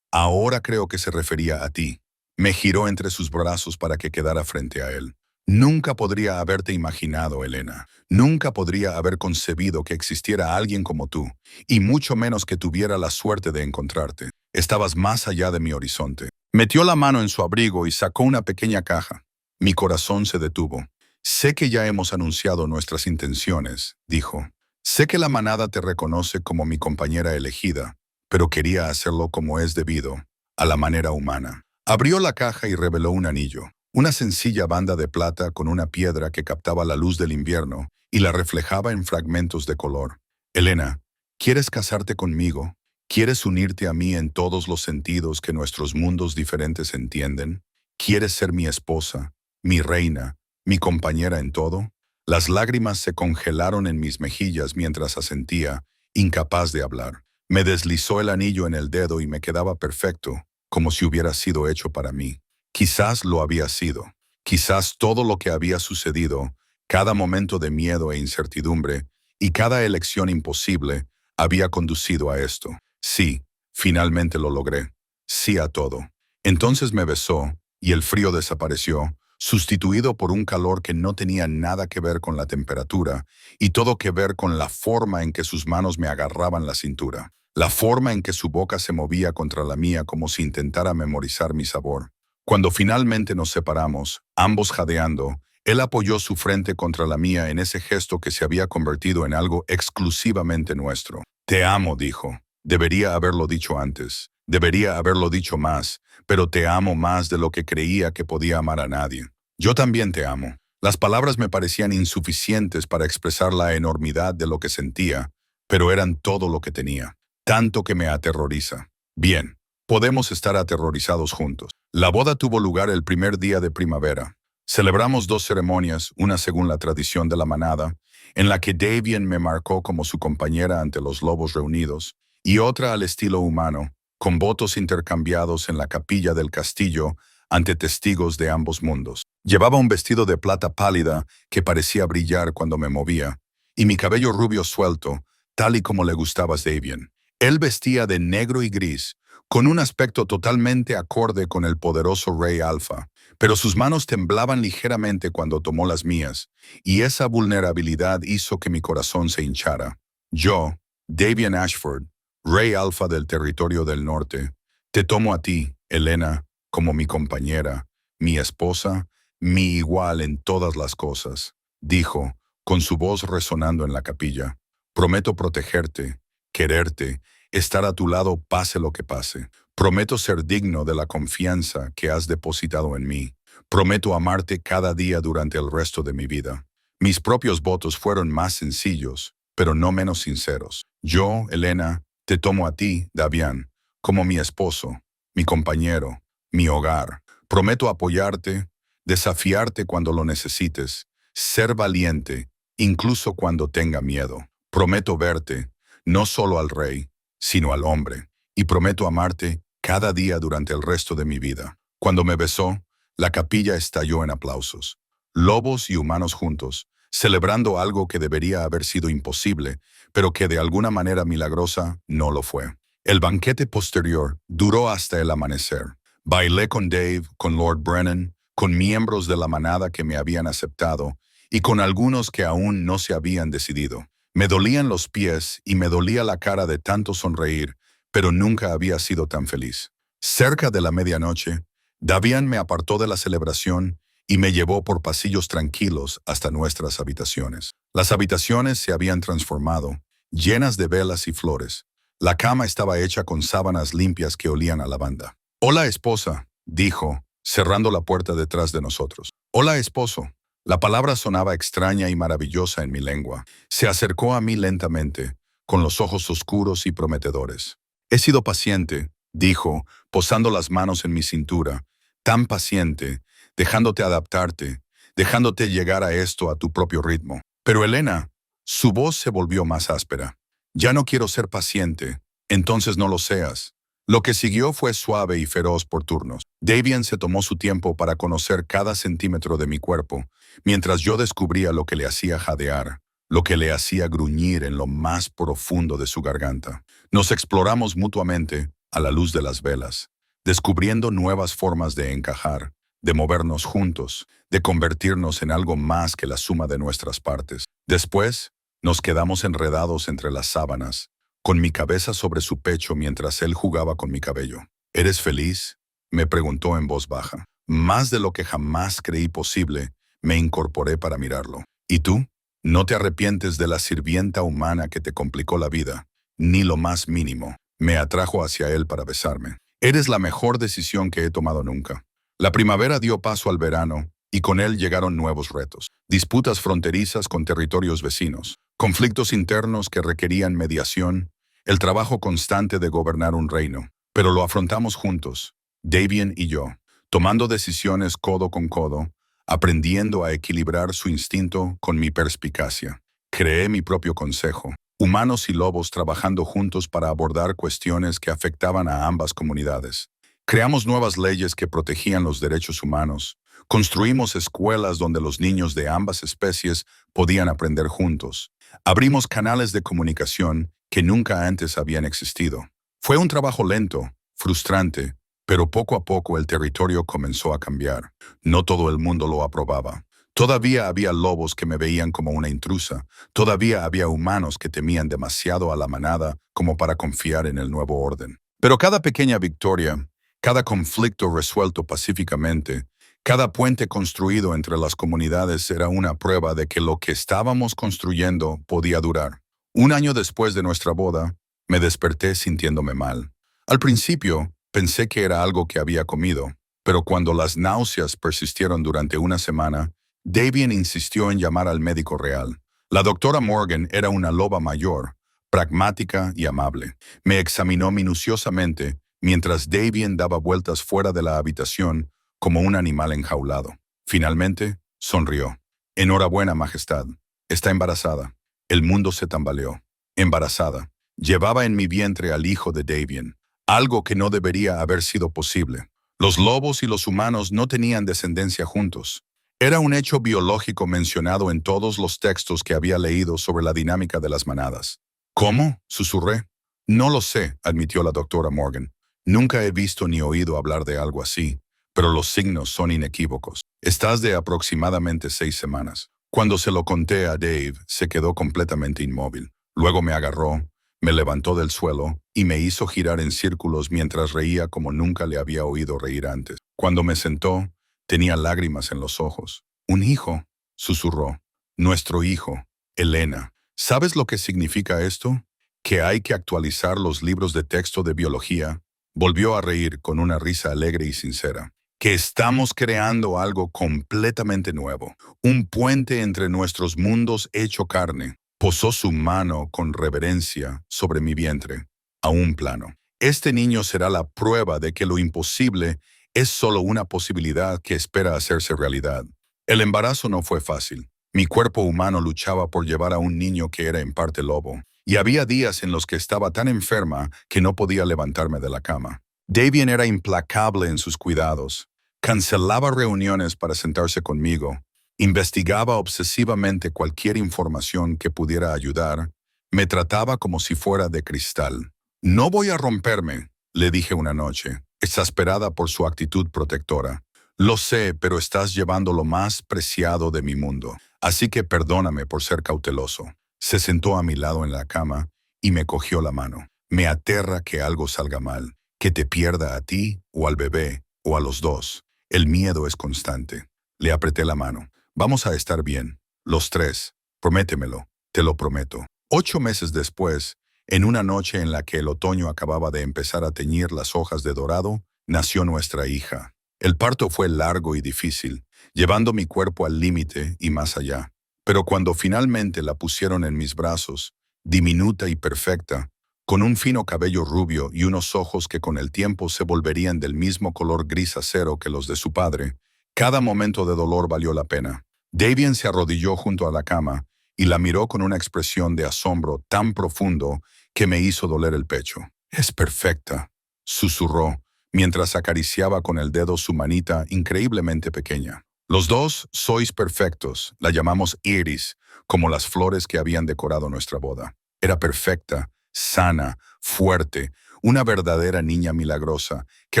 creo que se refería a ti». Me giró entre sus brazos para que quedara frente a él. «Nunca podría haberte imaginado, Elena. Nunca podría haber concebido que existiera alguien como tú, y mucho menos que tuviera la suerte de encontrarte. Estabas más allá de mi horizonte». Metió la mano en su abrigo y sacó una pequeña caja. Mi corazón se detuvo. «Sé que ya hemos anunciado nuestras intenciones», dijo. «Sé que la manada te reconoce como mi compañera elegida, pero quería hacerlo como es debido, a la manera humana. Abrió la caja y reveló un anillo, una sencilla banda de plata con una piedra que captaba la luz del invierno y la reflejaba en fragmentos de color. Elena, ¿quieres casarte conmigo? ¿Quieres unirte a mí en todos los sentidos que nuestros mundos diferentes entienden? ¿Quieres ser mi esposa, mi reina, mi compañera en todo? Las lágrimas se congelaron en mis mejillas mientras asentía, incapaz de hablar. Me deslizó el anillo en el dedo y me quedaba perfecto, como si hubiera sido hecho para mí. Quizás lo había sido. Quizás todo lo que había sucedido, cada momento de miedo e incertidumbre, y cada elección imposible, había conducido a esto. Sí, finalmente lo logré. Sí a todo. Entonces me besó, y el frío desapareció, sustituido por un calor que no tenía nada que ver con la temperatura, y todo que ver con la forma en que sus manos me agarraban la cintura, la forma en que su boca se movía contra la mía como si intentara memorizar mi sabor. Cuando finalmente nos separamos, ambos jadeando, él apoyó su frente contra la mía en ese gesto que se había convertido en algo exclusivamente nuestro. Te amo, dijo. Debería haberlo dicho antes. Debería haberlo dicho más, pero te amo más de lo que creía que podía amar a nadie. Yo también te amo. Las palabras me parecían insuficientes para expresar la enormidad de lo que sentía, pero eran todo lo que tenía. Tanto que me aterroriza. Bien, podemos estar aterrorizados juntos. La boda tuvo lugar el primer día de primavera. Celebramos 2 ceremonias, una según la tradición de la manada, en la que Davian me marcó como su compañera ante los lobos reunidos, y otra al estilo humano, con votos intercambiados en la capilla del castillo ante testigos de ambos mundos. Llevaba un vestido de plata pálida que parecía brillar cuando me movía, y mi cabello rubio suelto, tal y como le gustaba a Davian. Él vestía de negro y gris, con un aspecto totalmente acorde con el poderoso rey Alfa, pero sus manos temblaban ligeramente cuando tomó las mías, y esa vulnerabilidad hizo que mi corazón se hinchara. Yo, Davian Ashford, rey Alfa del territorio del norte, te tomo a ti, Elena, como mi compañera, mi esposa, mi igual en todas las cosas, dijo, con su voz resonando en la capilla. Prometo protegerte, quererte, estar a tu lado pase lo que pase. Prometo ser digno de la confianza que has depositado en mí. Prometo amarte cada día durante el resto de mi vida. Mis propios votos fueron más sencillos, pero no menos sinceros. Yo, Elena, te tomo a ti, Davian, como mi esposo, mi compañero, mi hogar. Prometo apoyarte, desafiarte cuando lo necesites, ser valiente, incluso cuando tenga miedo. Prometo verte, no solo al rey, sino al hombre, y prometo amarte cada día durante el resto de mi vida. Cuando me besó, la capilla estalló en aplausos. Lobos y humanos juntos, celebrando algo que debería haber sido imposible, pero que de alguna manera milagrosa no lo fue. El banquete posterior duró hasta el amanecer. Bailé con Dave, con Lord Brennan, con miembros de la manada que me habían aceptado y con algunos que aún no se habían decidido. Me dolían los pies y me dolía la cara de tanto sonreír, pero nunca había sido tan feliz. Cerca de la medianoche, Davian me apartó de la celebración y me llevó por pasillos tranquilos hasta nuestras habitaciones. Las habitaciones se habían transformado, llenas de velas y flores. La cama estaba hecha con sábanas limpias que olían a lavanda. «Hola, esposa», dijo, cerrando la puerta detrás de nosotros. «Hola, esposo». La palabra sonaba extraña y maravillosa en mi lengua. Se acercó a mí lentamente, con los ojos oscuros y prometedores. «He sido paciente», dijo, posando las manos en mi cintura, «tan paciente, dejándote adaptarte, dejándote llegar a esto a tu propio ritmo. Pero Elena», su voz se volvió más áspera, «ya no quiero ser paciente, entonces no lo seas». Lo que siguió fue suave y feroz por turnos. Davian se tomó su tiempo para conocer cada centímetro de mi cuerpo, mientras yo descubría lo que le hacía jadear, lo que le hacía gruñir en lo más profundo de su garganta. Nos exploramos mutuamente a la luz de las velas, descubriendo nuevas formas de encajar, de movernos juntos, de convertirnos en algo más que la suma de nuestras partes. Después, nos quedamos enredados entre las sábanas, con mi cabeza sobre su pecho mientras él jugaba con mi cabello. ¿Eres feliz?, me preguntó en voz baja. Más de lo que jamás creí posible, me incorporé para mirarlo. ¿Y tú? ¿No te arrepientes de la sirvienta humana que te complicó la vida? Ni lo más mínimo. Me atrajo hacia él para besarme. Eres la mejor decisión que he tomado nunca. La primavera dio paso al verano y con él llegaron nuevos retos. Disputas fronterizas con territorios vecinos, conflictos internos que requerían mediación, el trabajo constante de gobernar un reino. Pero lo afrontamos juntos, Davian y yo, tomando decisiones codo con codo, aprendiendo a equilibrar su instinto con mi perspicacia. Creé mi propio consejo, humanos y lobos trabajando juntos para abordar cuestiones que afectaban a ambas comunidades. Creamos nuevas leyes que protegían los derechos humanos. Construimos escuelas donde los niños de ambas especies podían aprender juntos. Abrimos canales de comunicación que nunca antes habían existido. Fue un trabajo lento, frustrante, pero poco a poco el territorio comenzó a cambiar. No todo el mundo lo aprobaba. Todavía había lobos que me veían como una intrusa. Todavía había humanos que temían demasiado a la manada como para confiar en el nuevo orden. Pero cada pequeña victoria, cada conflicto resuelto pacíficamente, cada puente construido entre las comunidades era una prueba de que lo que estábamos construyendo podía durar. Un año después de nuestra boda, me desperté sintiéndome mal. Al principio, pensé que era algo que había comido, pero cuando las náuseas persistieron durante una semana, Davian insistió en llamar al médico real. La doctora Morgan era una loba mayor, pragmática y amable. Me examinó minuciosamente mientras Davian daba vueltas fuera de la habitación como un animal enjaulado. Finalmente, sonrió. Enhorabuena, Majestad. Está embarazada. El mundo se tambaleó. Embarazada. Llevaba en mi vientre al hijo de Davian, algo que no debería haber sido posible. Los lobos y los humanos no tenían descendencia juntos. Era un hecho biológico mencionado en todos los textos que había leído sobre la dinámica de las manadas. ¿Cómo?, susurré. No lo sé, admitió la doctora Morgan. Nunca he visto ni oído hablar de algo así, pero los signos son inequívocos. Estás de aproximadamente 6 semanas. Cuando se lo conté a Dave, se quedó completamente inmóvil. Luego me agarró, me levantó del suelo y me hizo girar en círculos mientras reía como nunca le había oído reír antes. Cuando me sentó, tenía lágrimas en los ojos. «Un hijo», susurró. «Nuestro hijo, Elena». ¿Sabes lo que significa esto? Que hay que actualizar los libros de texto de biología. Volvió a reír con una risa alegre y sincera. Que estamos creando algo completamente nuevo. Un puente entre nuestros mundos hecho carne. Posó su mano con reverencia sobre mi vientre, a un plano. Este niño será la prueba de que lo imposible es solo una posibilidad que espera hacerse realidad. El embarazo no fue fácil. Mi cuerpo humano luchaba por llevar a un niño que era en parte lobo, y había días en los que estaba tan enferma que no podía levantarme de la cama. Davian era implacable en sus cuidados. Cancelaba reuniones para sentarse conmigo. Investigaba obsesivamente cualquier información que pudiera ayudar. Me trataba como si fuera de cristal. «No voy a romperme», le dije una noche, exasperada por su actitud protectora. «Lo sé, pero estás llevando lo más preciado de mi mundo. Así que perdóname por ser cauteloso». Se sentó a mi lado en la cama y me cogió la mano. «Me aterra que algo salga mal, que te pierda a ti o al bebé o a los dos. El miedo es constante». Le apreté la mano. «Vamos a estar bien, los tres. Prométemelo, te lo prometo». 8 meses después, en una noche en la que el otoño acababa de empezar a teñir las hojas de dorado, nació nuestra hija. El parto fue largo y difícil, llevando mi cuerpo al límite y más allá. Pero cuando finalmente la pusieron en mis brazos, diminuta y perfecta, con un fino cabello rubio y unos ojos que con el tiempo se volverían del mismo color gris acero que los de su padre, cada momento de dolor valió la pena. Davian se arrodilló junto a la cama y la miró con una expresión de asombro tan profundo que me hizo doler el pecho. «Es perfecta», susurró, mientras acariciaba con el dedo su manita increíblemente pequeña. «Los dos sois perfectos», la llamamos Iris, como las flores que habían decorado nuestra boda. Era perfecta, sana, fuerte, una verdadera niña milagrosa que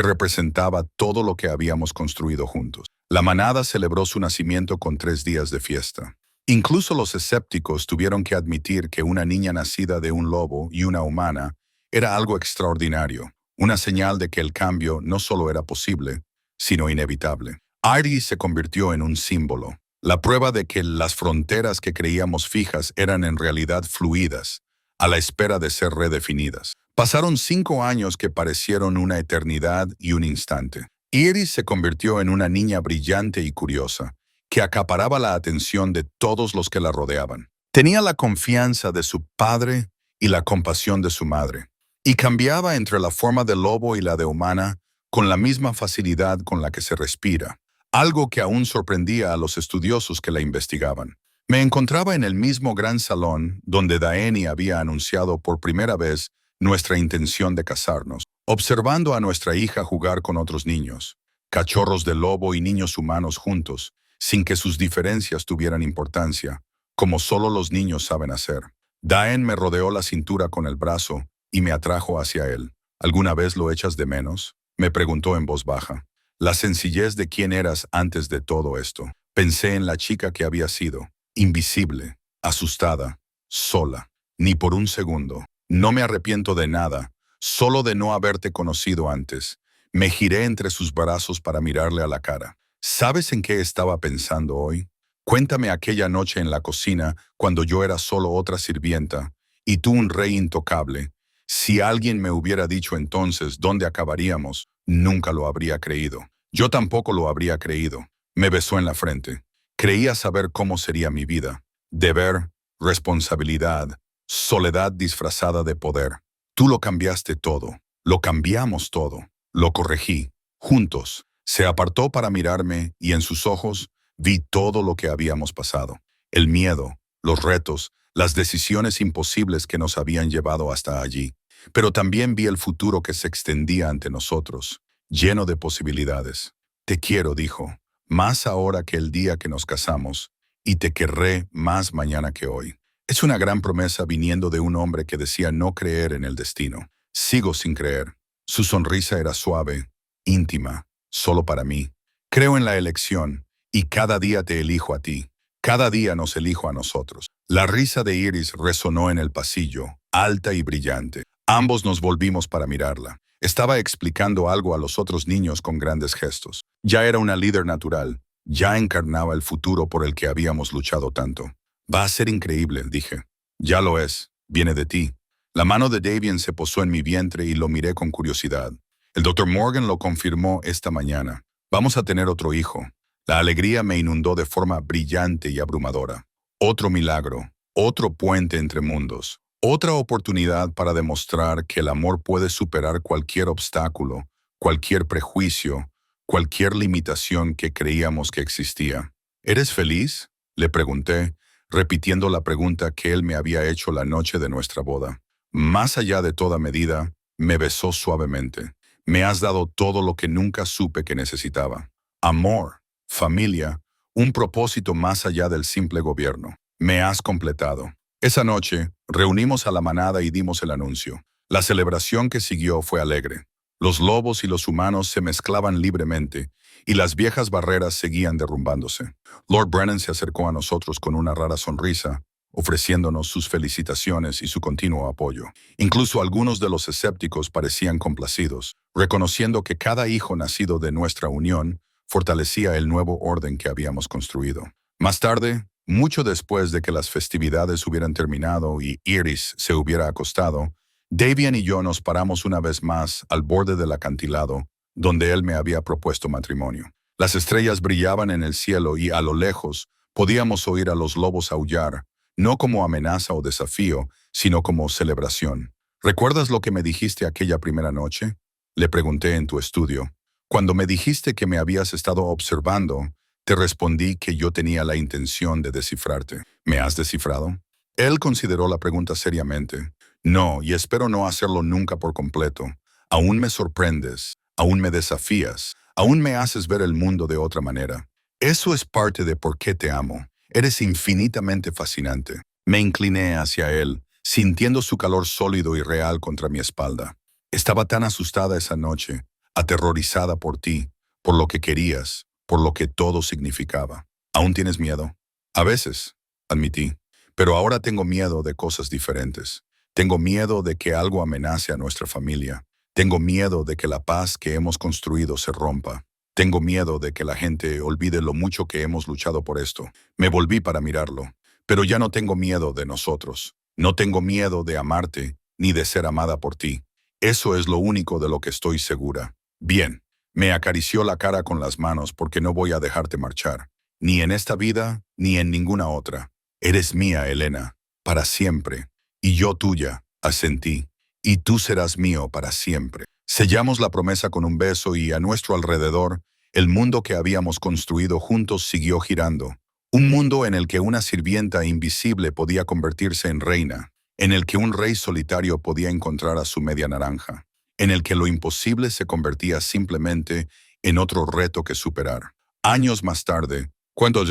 representaba todo lo que habíamos construido juntos. La manada celebró su nacimiento con 3 días de fiesta. Incluso los escépticos tuvieron que admitir que una niña nacida de un lobo y una humana era algo extraordinario, una señal de que el cambio no solo era posible, sino inevitable. Iris se convirtió en un símbolo, la prueba de que las fronteras que creíamos fijas eran en realidad fluidas, a la espera de ser redefinidas. Pasaron 5 años que parecieron una eternidad y un instante. Iris se convirtió en una niña brillante y curiosa, que acaparaba la atención de todos los que la rodeaban. Tenía la confianza de su padre y la compasión de su madre, y cambiaba entre la forma de lobo y la de humana con la misma facilidad con la que se respira, algo que aún sorprendía a los estudiosos que la investigaban. Me encontraba en el mismo gran salón donde Daeni había anunciado por primera vez nuestra intención de casarnos, observando a nuestra hija jugar con otros niños, cachorros de lobo y niños humanos juntos, sin que sus diferencias tuvieran importancia, como solo los niños saben hacer. Daen me rodeó la cintura con el brazo y me atrajo hacia él. ¿Alguna vez lo echas de menos?, me preguntó en voz baja. La sencillez de quién eras antes de todo esto. Pensé en la chica que había sido, invisible, asustada, sola. Ni por un segundo. No me arrepiento de nada, solo de no haberte conocido antes. Me giré entre sus brazos para mirarle a la cara. ¿Sabes en qué estaba pensando hoy? Cuéntame aquella noche en la cocina cuando yo era solo otra sirvienta y tú un rey intocable. Si alguien me hubiera dicho entonces dónde acabaríamos, nunca lo habría creído. Yo tampoco lo habría creído. Me besó en la frente. Creía saber cómo sería mi vida. Deber, responsabilidad, soledad disfrazada de poder. Tú lo cambiaste todo. Lo cambiamos todo. Lo corregí. Juntos. Se apartó para mirarme y en sus ojos vi todo lo que habíamos pasado. El miedo, los retos, las decisiones imposibles que nos habían llevado hasta allí. Pero también vi el futuro que se extendía ante nosotros, lleno de posibilidades. Te quiero, dijo, más ahora que el día que nos casamos, y te querré más mañana que hoy. Es una gran promesa viniendo de un hombre que decía no creer en el destino. Sigo sin creer. Su sonrisa era suave, íntima, solo para mí. Creo en la elección, y cada día te elijo a ti. Cada día nos elijo a nosotros. La risa de Iris resonó en el pasillo, alta y brillante. Ambos nos volvimos para mirarla. Estaba explicando algo a los otros niños con grandes gestos. Ya era una líder natural. Ya encarnaba el futuro por el que habíamos luchado tanto. Va a ser increíble, dije. Ya lo es. Viene de ti. La mano de Davian se posó en mi vientre y lo miré con curiosidad. El Dr. Morgan lo confirmó esta mañana. Vamos a tener otro hijo. La alegría me inundó de forma brillante y abrumadora. Otro milagro. Otro puente entre mundos. Otra oportunidad para demostrar que el amor puede superar cualquier obstáculo, cualquier prejuicio, cualquier limitación que creíamos que existía. ¿Eres feliz?, le pregunté, repitiendo la pregunta que él me había hecho la noche de nuestra boda. Más allá de toda medida, me besó suavemente. Me has dado todo lo que nunca supe que necesitaba. Amor, familia, un propósito más allá del simple gobierno. Me has completado. Esa noche, reunimos a la manada y dimos el anuncio. La celebración que siguió fue alegre. Los lobos y los humanos se mezclaban libremente, y las viejas barreras seguían derrumbándose. Lord Brennan se acercó a nosotros con una rara sonrisa, ofreciéndonos sus felicitaciones y su continuo apoyo. Incluso algunos de los escépticos parecían complacidos, reconociendo que cada hijo nacido de nuestra unión fortalecía el nuevo orden que habíamos construido. Más tarde, mucho después de que las festividades hubieran terminado y Iris se hubiera acostado, Davian y yo nos paramos una vez más al borde del acantilado, donde él me había propuesto matrimonio. Las estrellas brillaban en el cielo y a lo lejos podíamos oír a los lobos aullar, no como amenaza o desafío, sino como celebración. ¿Recuerdas lo que me dijiste aquella primera noche?, le pregunté en tu estudio. Cuando me dijiste que me habías estado observando, te respondí que yo tenía la intención de descifrarte. ¿Me has descifrado? Él consideró la pregunta seriamente. No, y espero no hacerlo nunca por completo. Aún me sorprendes, aún me desafías, aún me haces ver el mundo de otra manera. Eso es parte de por qué te amo. Eres infinitamente fascinante. Me incliné hacia él, sintiendo su calor sólido y real contra mi espalda. Estaba tan asustada esa noche, aterrorizada por ti, por lo que querías, por lo que todo significaba. ¿Aún tienes miedo? A veces, admití, pero ahora tengo miedo de cosas diferentes. Tengo miedo de que algo amenace a nuestra familia. Tengo miedo de que la paz que hemos construido se rompa. Tengo miedo de que la gente olvide lo mucho que hemos luchado por esto. Me volví para mirarlo, pero ya no tengo miedo de nosotros. No tengo miedo de amarte, ni de ser amada por ti. Eso es lo único de lo que estoy segura. Bien, me acarició la cara con las manos porque no voy a dejarte marchar. Ni en esta vida, ni en ninguna otra. Eres mía, Elena, para siempre. Y yo tuya, asentí. Y tú serás mío para siempre. Sellamos la promesa con un beso y a nuestro alrededor, el mundo que habíamos construido juntos siguió girando. Un mundo en el que una sirvienta invisible podía convertirse en reina, en el que un rey solitario podía encontrar a su media naranja, en el que lo imposible se convertía simplemente en otro reto que superar. Años más tarde, cuando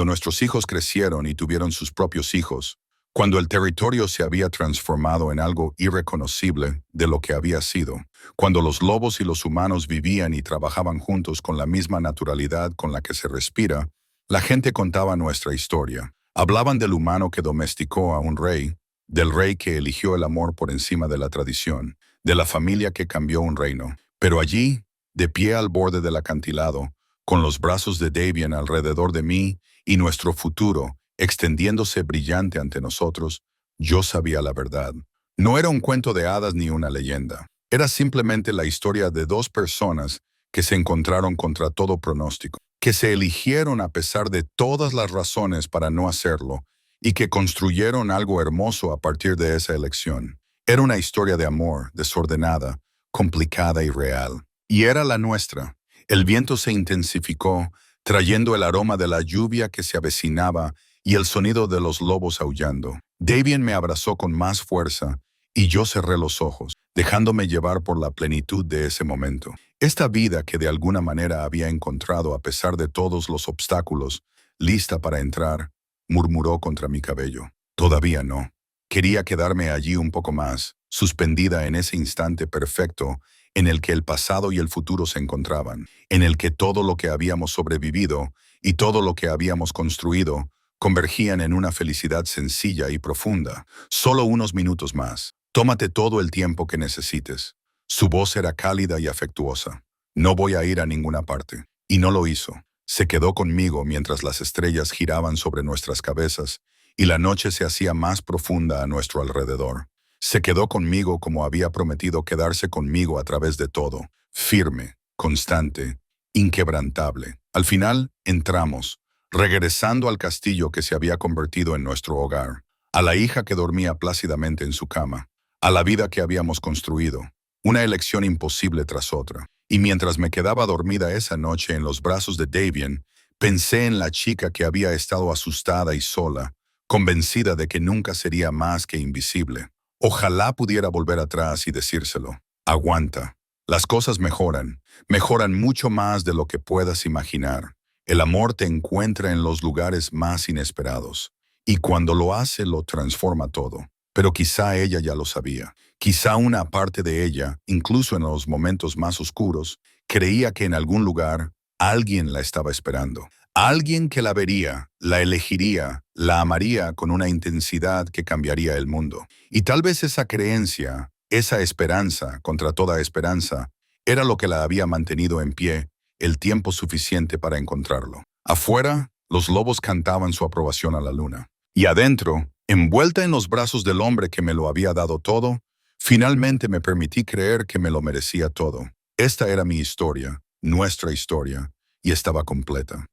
nuestros hijos crecieron y tuvieron sus propios hijos, cuando el territorio se había transformado en algo irreconocible de lo que había sido, cuando los lobos y los humanos vivían y trabajaban juntos con la misma naturalidad con la que se respira, la gente contaba nuestra historia. Hablaban del humano que domesticó a un rey, del rey que eligió el amor por encima de la tradición, de la familia que cambió un reino. Pero allí, de pie al borde del acantilado, con los brazos de Davian alrededor de mí y nuestro futuro extendiéndose brillante ante nosotros, yo sabía la verdad. No era un cuento de hadas ni una leyenda. Era simplemente la historia de dos personas que se encontraron contra todo pronóstico, que se eligieron a pesar de todas las razones para no hacerlo y que construyeron algo hermoso a partir de esa elección. Era una historia de amor, desordenada, complicada y real. Y era la nuestra. El viento se intensificó, trayendo el aroma de la lluvia que se avecinaba y el sonido de los lobos aullando. Davian me abrazó con más fuerza y yo cerré los ojos, dejándome llevar por la plenitud de ese momento. Esta vida que de alguna manera había encontrado a pesar de todos los obstáculos, lista para entrar, murmuró contra mi cabello. Todavía no. Quería quedarme allí un poco más, suspendida en ese instante perfecto en el que el pasado y el futuro se encontraban, en el que todo lo que habíamos sobrevivido y todo lo que habíamos construido convergían en una felicidad sencilla y profunda. Solo unos minutos más. Tómate todo el tiempo que necesites. Su voz era cálida y afectuosa. No voy a ir a ninguna parte. Y no lo hizo. Se quedó conmigo mientras las estrellas giraban sobre nuestras cabezas y la noche se hacía más profunda a nuestro alrededor. Se quedó conmigo como había prometido quedarse conmigo a través de todo. Firme, constante, inquebrantable. Al final, entramos, regresando al castillo que se había convertido en nuestro hogar, a la hija que dormía plácidamente en su cama, a la vida que habíamos construido, una elección imposible tras otra. Y mientras me quedaba dormida esa noche en los brazos de Davian, pensé en la chica que había estado asustada y sola, convencida de que nunca sería más que invisible. Ojalá pudiera volver atrás y decírselo. Aguanta. Las cosas mejoran, mejoran mucho más de lo que puedas imaginar. El amor te encuentra en los lugares más inesperados, y cuando lo hace lo transforma todo. Pero quizá ella ya lo sabía. Quizá una parte de ella, incluso en los momentos más oscuros, creía que en algún lugar alguien la estaba esperando. Alguien que la vería, la elegiría, la amaría con una intensidad que cambiaría el mundo. Y tal vez esa creencia, esa esperanza contra toda esperanza, era lo que la había mantenido en pie el tiempo suficiente para encontrarlo. Afuera, los lobos cantaban su aprobación a la luna. Y adentro, envuelta en los brazos del hombre que me lo había dado todo, finalmente me permití creer que me lo merecía todo. Esta era mi historia, nuestra historia, y estaba completa.